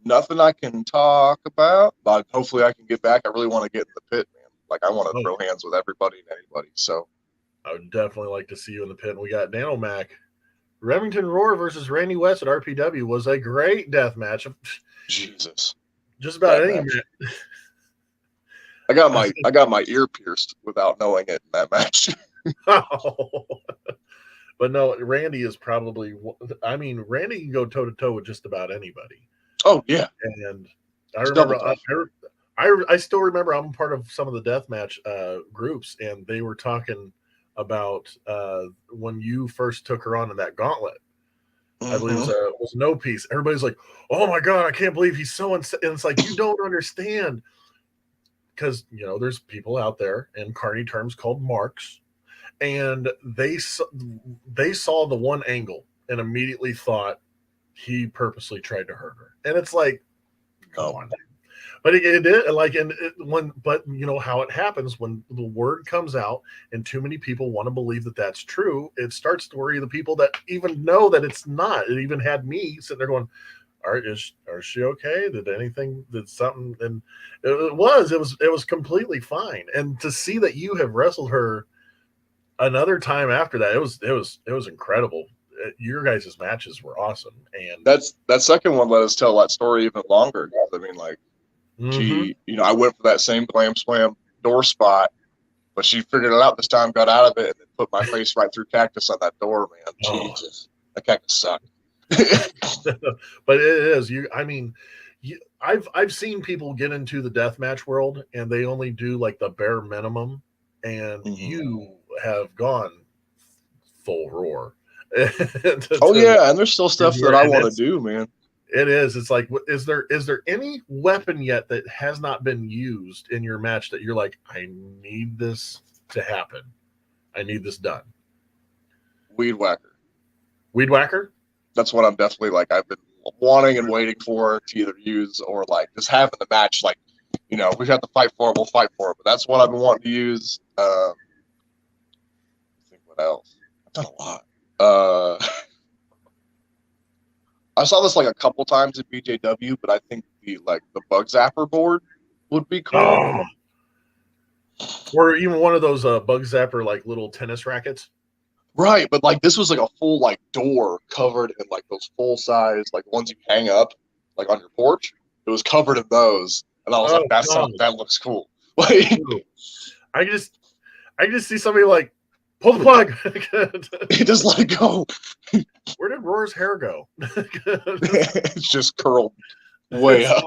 Nothing I can talk about, but hopefully I can get back. I really want to get in the pit, man. Like, I want to throw hands with everybody and anybody. So I would definitely like to see you in the pit. And we got Daniel Mac. Remington Rhor versus Randy West at RPW was a great death match. Jesus. Just about any match. I got my ear pierced without knowing it in that match. But no, Randy is probably. I mean, Randy can go toe to toe with just about anybody. Oh yeah, and I remember. I still remember. I'm part of some of the deathmatch groups, and they were talking about when you first took her on in that gauntlet. I believe it was no piece. Everybody's like, "Oh my god, I can't believe he's so insane." And it's like, you don't understand. Because, there's people out there in carny terms called marks, and they saw the one angle and immediately thought he purposely tried to hurt her. And it's like, come on. But it did like, and but you know how it happens when the word comes out and too many people want to believe that that's true. It starts to worry the people that even know that it's not. It even had me sitting there going, is she okay? Did something? And it was completely fine. And to see that you have wrestled her another time after that, it was incredible. Your guys' matches were awesome. And that second one let us tell that story even longer. I mean, like, she, you know, I went for that same glam slam door spot, but she figured it out this time, got out of it, and then put my face right through cactus on that door, man. Jesus, that cactus sucked. But it is I've seen people get into the deathmatch world and they only do like the bare minimum, and you have gone full roar. Yeah, and there's still stuff that I want to do, man. It is. It's like, is there any weapon yet that has not been used in your match that you're like, I need this to happen, I need this done? Weed whacker. Weed whacker? That's what I'm definitely like. I've been wanting and waiting for to either use or like just have in the match. Like, you know, we have to fight for it, we'll fight for it. But that's what I've been wanting to use. I think what else? I've done a lot. I saw this like a couple times at BJW, but I think the bug zapper board would be cool. Oh. Or even one of those bug zapper like little tennis rackets. Right, but like this was like a full like door covered in like those full size like ones you hang up like on your porch. It was covered in those, and I was like, that looks cool. Like, I just see somebody like pull the plug. He just let it go. Where did Roar's hair go? It's just curled way up.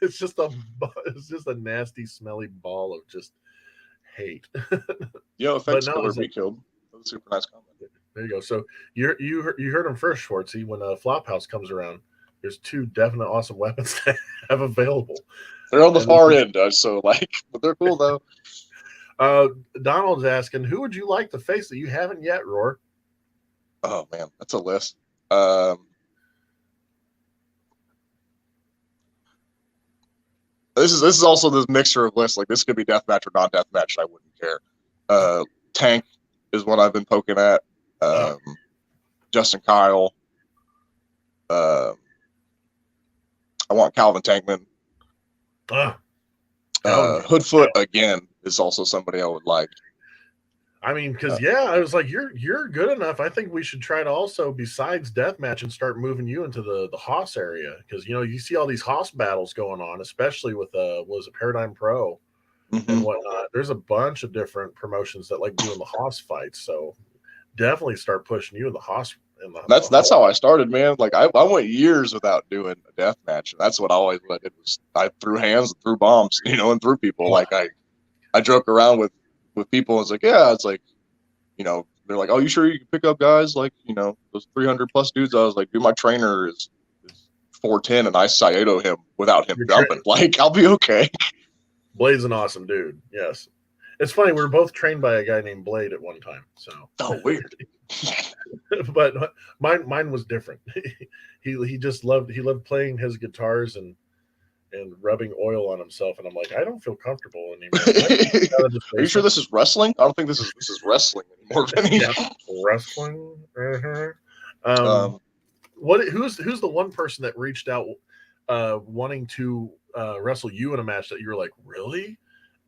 It's just a nasty, smelly ball of just hate. Yo, thanks for being killed. That was a super nice comment. There you go. So you heard him first, Schwartzy. When Flophouse comes around, there's two definite awesome weapons to have available. They're on the far end, so like, but they're cool though. Donald's asking, who would you like to face that you haven't yet, Roar? Oh man, that's a list. This is also this mixture of lists. Like, this could be deathmatch or non-deathmatch. I wouldn't care. Tank is what I've been poking at. Justin Kyle. I want Calvin Tankman. Hoodfoot again is also somebody I would like. I mean, because I was like, you're good enough. I think we should try to also, besides deathmatch, and start moving you into the Haas area, because you know you see all these Haas battles going on, especially with was it Paradigm Pro and whatnot. There's a bunch of different promotions that like doing the Haas fights, so definitely start pushing you in the Haas. That's how I started, man. Like I went years without doing a deathmatch, and that's what I always did. Was I threw hands and threw bombs, you know, and threw people. Like I joke around with people. It's like, yeah, it's like, you know, they're like, oh, you sure you can pick up guys like, you know, those 300 plus dudes? I was like, dude, my trainer is 410 and I Saito him without him jumping. Like, I'll be okay. Blade's an awesome dude. Yes. It's funny, we were both trained by a guy named Blade at one time. So weird. But mine was different. He just loved playing his guitars and rubbing oil on himself, and I'm like, I don't feel comfortable anymore. Are you sure this is wrestling? I don't think this is wrestling anymore, Vinny. Yeah, wrestling. Who's the one person that reached out wanting to wrestle you in a match that you were like, really?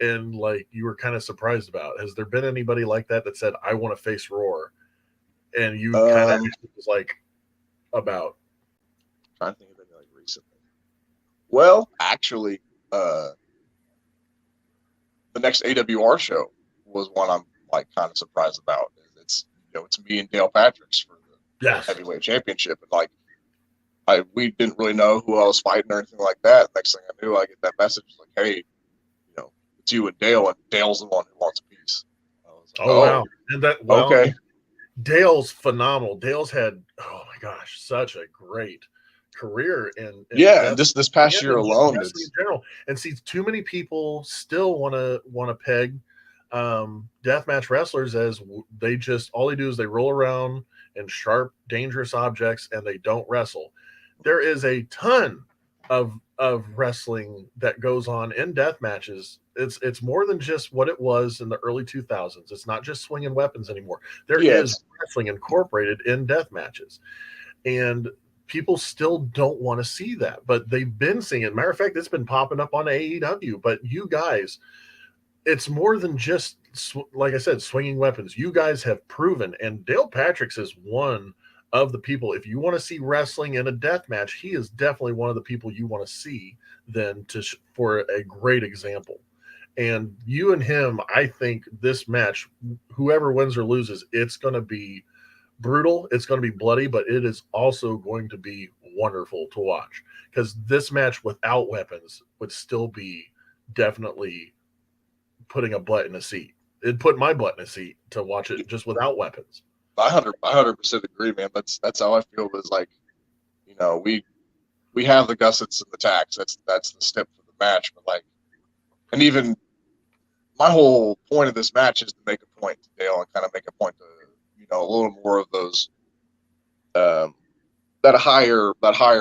And like you were kind of surprised about? Has there been anybody like that said, I want to face Roar, and you kind of was like, about? I'm trying to think of it like recently. Well, actually, the next AWR show was one I'm like kind of surprised about. It's me and Dale Patricks for the heavyweight championship, and like we didn't really know who I was fighting or anything like that. Next thing I knew, I get that message like, hey, you know, it's you and Dale Dale's the one who wants a piece. I was like, wow, and okay. Dale's phenomenal. Dale's had, oh my gosh, such a great career in this past year alone in general, and see too many people still want to peg deathmatch wrestlers as they just all they do is they roll around in sharp dangerous objects and they don't wrestle. There is a ton of wrestling that goes on in death matches. It's more than just what it was in the early 2000s. It's not just swinging weapons anymore. There Yeah, is wrestling incorporated in death matches, and people still don't want to see that, but they've been seeing it. Matter of fact, it's been popping up on AEW. But you guys, it's more than just, like I said, swinging weapons. You guys have proven, and Dale Patricks is one of the people. If you want to see wrestling in a death match, he is definitely one of the people you want to see. Then for a great example, and you and him, I think this match, whoever wins or loses, it's going to be brutal. It's going to be bloody, but it is also going to be wonderful to watch, because this match without weapons would still be definitely putting a butt in a seat. It'd put my butt in a seat to watch it just without weapons. I 100% agree, man. That's how I feel. Is like, you know, we have the gussets and the tacks. That's the step for the match. But like, and even my whole point of this match is to make a point to Dale and kind of make a point to, you know, a little more of those that higher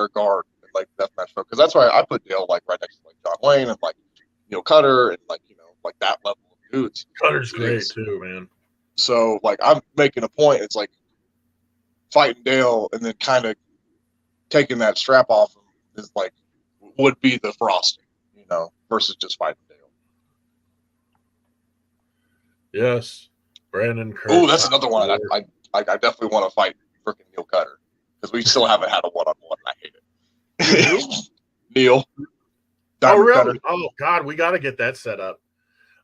guard in, like, deathmatch folk, because that's why I put Dale like right next to like John Wayne and like, you know, Cutter and like, you know, like that level of dudes. Cutter's great too, man. So like I'm making a point. It's like fighting Dale and then kind of taking that strap off him is like would be the frosting, you know, versus just fighting Dale. Yes, Brandon. Oh, that's another one. I definitely want to fight freaking Neil Cutter, because we still haven't had a one-on-one. I hate it. Neil. Oh, really? Cutter. Oh, God, we got to get that set up.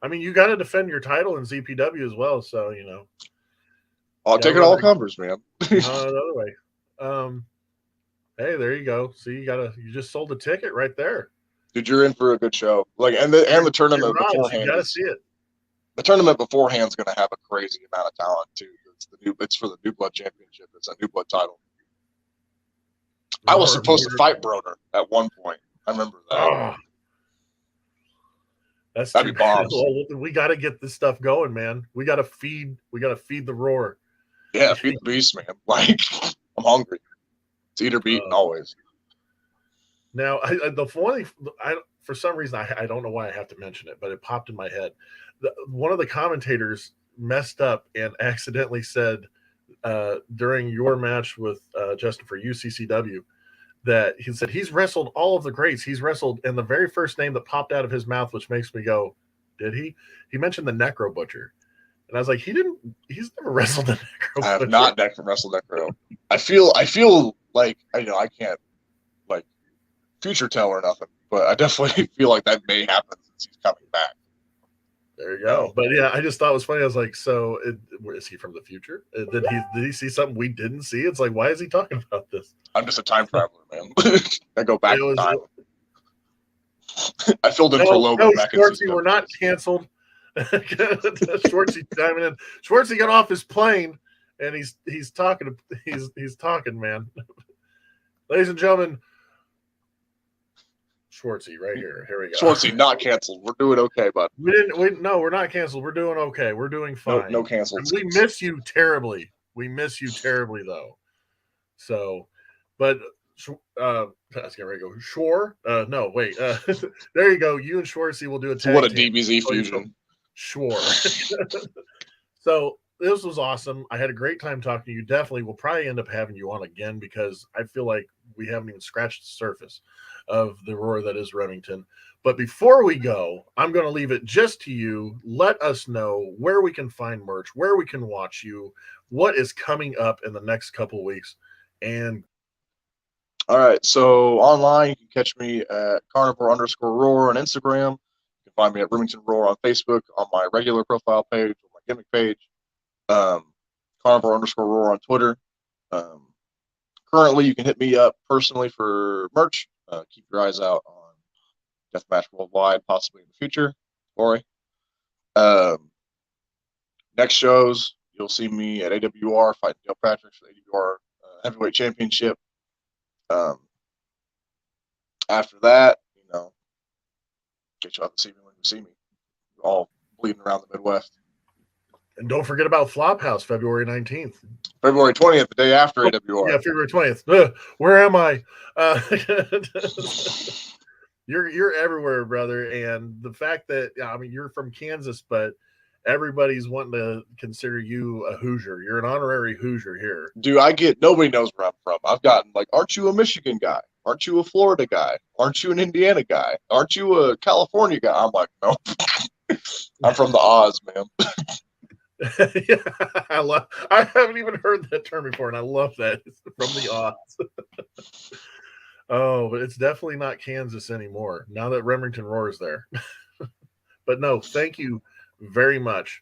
I mean, you got to defend your title in ZPW as well, so, you know. I'll take it all covers, man. Another way. Hey, there you go. See, you just sold a ticket right there. Dude, you're in for a good show. Like, and the tournament beforehand. You got to see it. The tournament beforehand is going to have a crazy amount of talent too. It's for the New Blood Championship. It's a New Blood title. I was supposed to fight Broner at one point. I remember that. Oh, that'd be bombs. We got to get this stuff going, man. We got to feed the roar. Yeah, feed the beast, man. Like, I'm hungry. It's eat or beat always. Now, for some reason, I don't know why I have to mention it, but it popped in my head. One of the commentators messed up and accidentally said during your match with Justin for UCCW that he said he's wrestled all of the greats. He's wrestled, and the very first name that popped out of his mouth, which makes me go, did he? He mentioned the Necro Butcher. And I was like, he's never wrestled the Necro Butcher. I have not wrestled Necro. I feel like, I can't like future tell or nothing, but I definitely feel like that may happen since he's coming back. There you go. But yeah, I just thought it was funny. I was like, so is he from the future? Did he see something we didn't see? It's like, why is he talking about this? I'm just a time traveler, man. I go back in time. I filled in for Logan back in Schwartzy, we're not canceled. Schwartzy chiming in. Schwartzy got off his plane and he's talking, man. Ladies and gentlemen, Schwartzy right here. Here we go. Schwartzy not canceled. We're doing okay, bud. No, we're not canceled. We're doing okay. We're doing fine. No canceled. We miss you terribly. We miss you terribly though. So, but I was getting ready to go. Schwar? No, wait. There you go. You and Schwartzy will do a tag. What a DBZ fusion. Schwar. So this was awesome. I had a great time talking to you. Definitely, we'll probably end up having you on again, because I feel like we haven't even scratched the surface of the roar that is Remington. But before we go, I'm going to leave it just to you. Let us know where we can find merch, where we can watch you, what is coming up in the next couple weeks. And all right, so online you can catch me at carnivore_roar on Instagram. You can find me at Remington Rhor on Facebook, on my regular profile page, or my gimmick page. Carnivore_roar on Twitter. Currently, you can hit me up personally for merch. Keep your eyes out on Deathmatch Worldwide, possibly in the future. Corey. Next shows, you'll see me at AWR fighting Dale Patrick for the AWR Heavyweight Championship. After that, get you out this evening when you see me. We're all bleeding around the Midwest. And don't forget about Flophouse, February 19th. February 20th, the day after AWR. Yeah, February 20th. Where am I? You're everywhere, brother. And the fact that, I mean, you're from Kansas, but everybody's wanting to consider you a Hoosier. You're an honorary Hoosier here. Dude, nobody knows where I'm from. I've gotten like, aren't you a Michigan guy? Aren't you a Florida guy? Aren't you an Indiana guy? Aren't you a California guy? I'm like, no. I'm from the Oz, man. Yeah, I haven't even heard that term before, and I love that. It's from the Oz. Oh, but it's definitely not Kansas anymore now that Remington Rhor is there. But no, thank you very much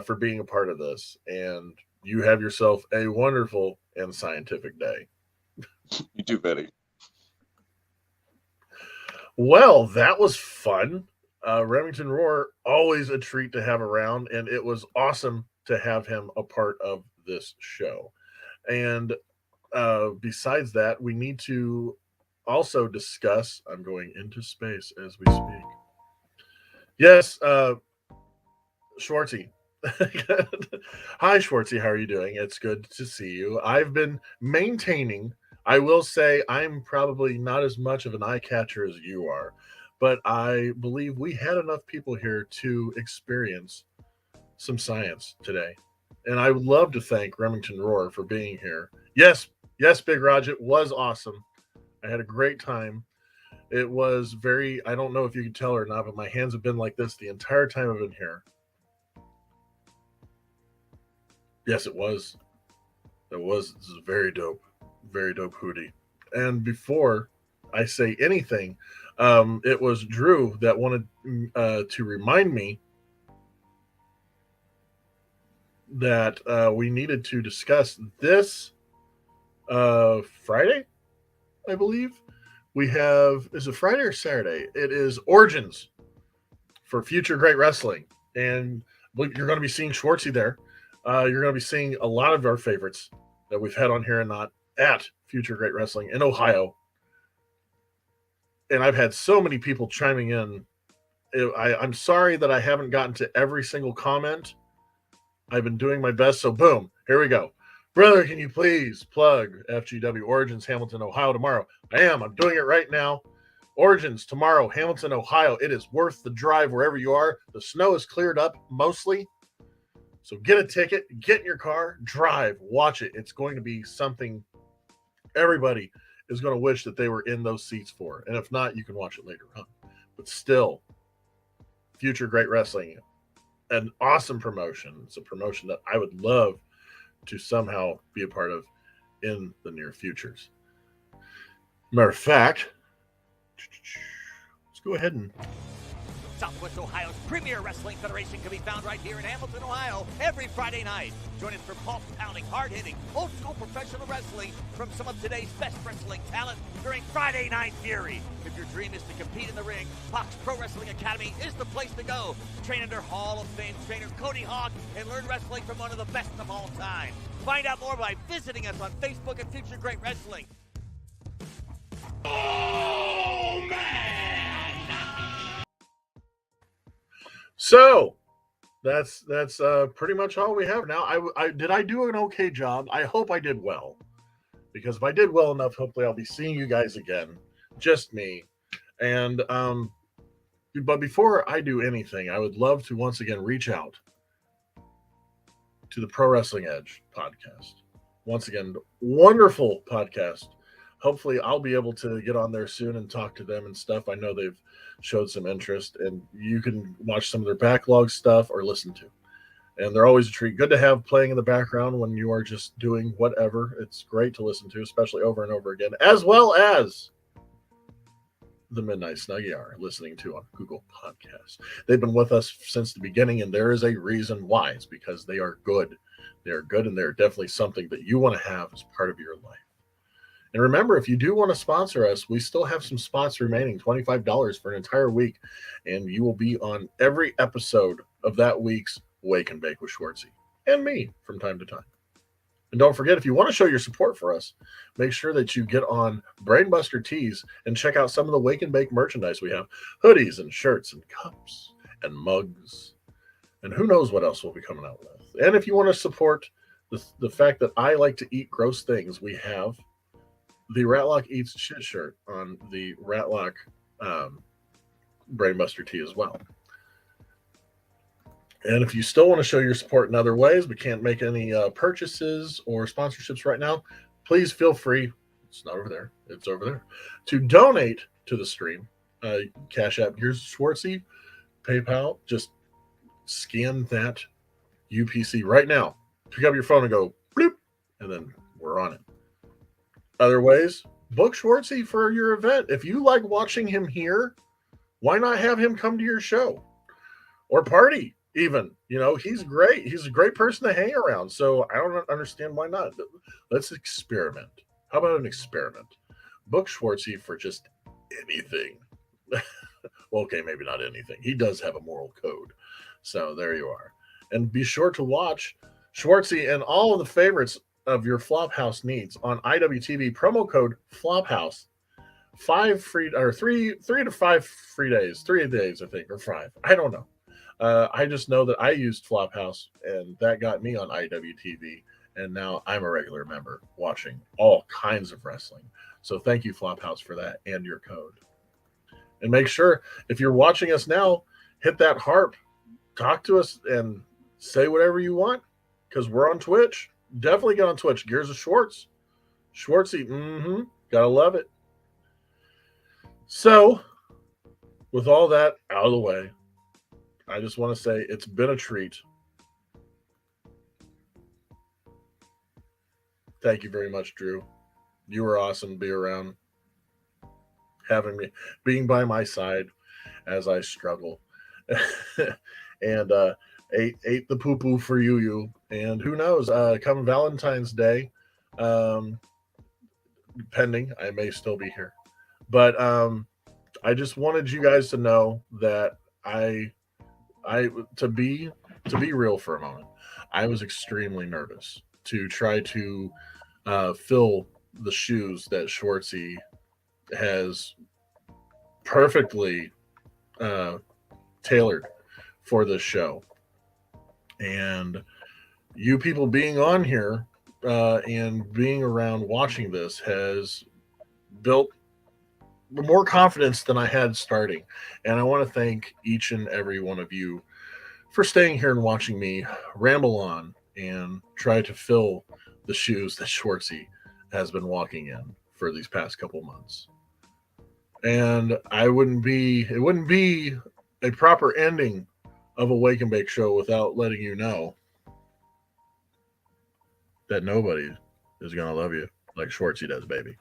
for being a part of this, and you have yourself a wonderful and scientific day. You too, Vinny. Well, that was fun. Remington Rhor, always a treat to have around, and it was awesome to have him a part of this show. And besides that, we need to also discuss, I'm going into space as we speak. Yes, Schwartzy. Hi, Schwartzy. How are you doing? It's good to see you. I've been maintaining, I will say I'm probably not as much of an eye catcher as you are, but I believe we had enough people here to experience some science today. And I would love to thank Remington Rhor for being here. Yes, Big Raj, it was awesome. I had a great time. It was very, I don't know if you can tell or not, but my hands have been like this the entire time I've been here. Yes, it was. It was. This is very dope hoodie. And before I say anything, it was Drew that wanted to remind me that we needed to discuss this Friday, I believe. We have, is it Friday or Saturday? It is Origins for Future Great Wrestling. And you're going to be seeing Schwartzy there. You're going to be seeing a lot of our favorites that we've had on here and not at Future Great Wrestling in Ohio. And I've had so many people chiming in. I'm sorry that I haven't gotten to every single comment. I've been doing my best. So boom, here we go. Brother, can you please plug FGW Origins, Hamilton, Ohio tomorrow? I'm doing it right now. Origins tomorrow, Hamilton, Ohio. It is worth the drive wherever you are. The snow is cleared up mostly. So get a ticket, get in your car, drive, watch it. It's going to be something everybody is going to wish that they were in those seats for. And if not, you can watch it later on. But still, Future Great Wrestling, an awesome promotion. It's a promotion that I would love to somehow be a part of in the near futures. Matter of fact, let's go ahead and... Southwest Ohio's premier wrestling federation can be found right here in Hamilton, Ohio, every Friday night. Join us for pulse-pounding, hard-hitting, old-school professional wrestling from some of today's best wrestling talent during Friday Night Fury. If your dream is to compete in the ring, Fox Pro Wrestling Academy is the place to go. Train under Hall of Fame trainer Cody Hawk and learn wrestling from one of the best of all time. Find out more by visiting us on Facebook at Future Great Wrestling. Oh, man! So that's pretty much all we have now. Did I do an okay job? I hope I did well, because if I did well enough, hopefully I'll be seeing you guys again, just me. And but before I do anything, I would love to once again reach out to the Pro Wrestling Edge podcast. Once again, wonderful podcast. Hopefully I'll be able to get on there soon and talk to them and stuff. I know they've showed some interest, and you can watch some of their backlog stuff or listen to. And they're always a treat. Good to have playing in the background when you are just doing whatever. It's great to listen to, especially over and over again, as well as the Midnight Snuggie Hour, listening to on Google Podcasts. They've been with us since the beginning, and there is a reason why. It's because they are good. They are good, and they're definitely something that you want to have as part of your life. And remember, if you do want to sponsor us, we still have some spots remaining, $25 for an entire week. And you will be on every episode of that week's Wake and Bake with Schwartzy and me from time to time. And don't forget, if you want to show your support for us, make sure that you get on Brainbuster Tees and check out some of the Wake and Bake merchandise we have. Hoodies and shirts and cups and mugs. And who knows what else we'll be coming out with. And if you want to support the fact that I like to eat gross things, we have the Ratlock Eats Shit shirt on the Ratlock Brainbuster tee as well. And if you still want to show your support in other ways, but can't make any purchases or sponsorships right now, please feel free. It's not over there. It's over there. To donate to the stream. Cash App, here's Schwartzy, PayPal. Just scan that UPC right now. Pick up your phone and go bloop, and then we're on it. Other ways, book Schwartzy for your event. If you like watching him here, why not have him come to your show or party? Even, you know, he's great. He's a great person to hang around. So I don't understand why not. Let's experiment. How about an experiment? Book Schwartzy for just anything. Well, okay, maybe not anything. He does have a moral code. So there you are. And be sure to watch Schwartzy and all of the favorites of your Flophouse needs on IWTV. Promo code Flophouse. 3 to 5 free days. 3 days, I think, or 5. I don't know. I just know that I used Flophouse, and that got me on IWTV, and now I'm a regular member watching all kinds of wrestling. So thank you, Flophouse, for that and your code. And make sure, if you're watching us now, hit that harp, talk to us, and say whatever you want, because we're on Twitch. Definitely get on Twitch. Gears of Schwartz. Schwartzy, gotta love it. So, with all that out of the way, I just want to say it's been a treat. Thank you very much, Drew. You were awesome to be around, having me, being by my side as I struggle. And ate the poo-poo for you. And who knows, come Valentine's Day, pending, I may still be here. But I just wanted you guys to know that to be real for a moment, I was extremely nervous to try to fill the shoes that Schwartzy has perfectly tailored for this show. And you people being on here and being around watching this has built more confidence than I had starting. And I want to thank each and every one of you for staying here and watching me ramble on and try to fill the shoes that Schwartzy has been walking in for these past couple months. And it wouldn't be a proper ending of a Wake and Bake show without letting you know that nobody is going to love you like Schwartzy does, baby.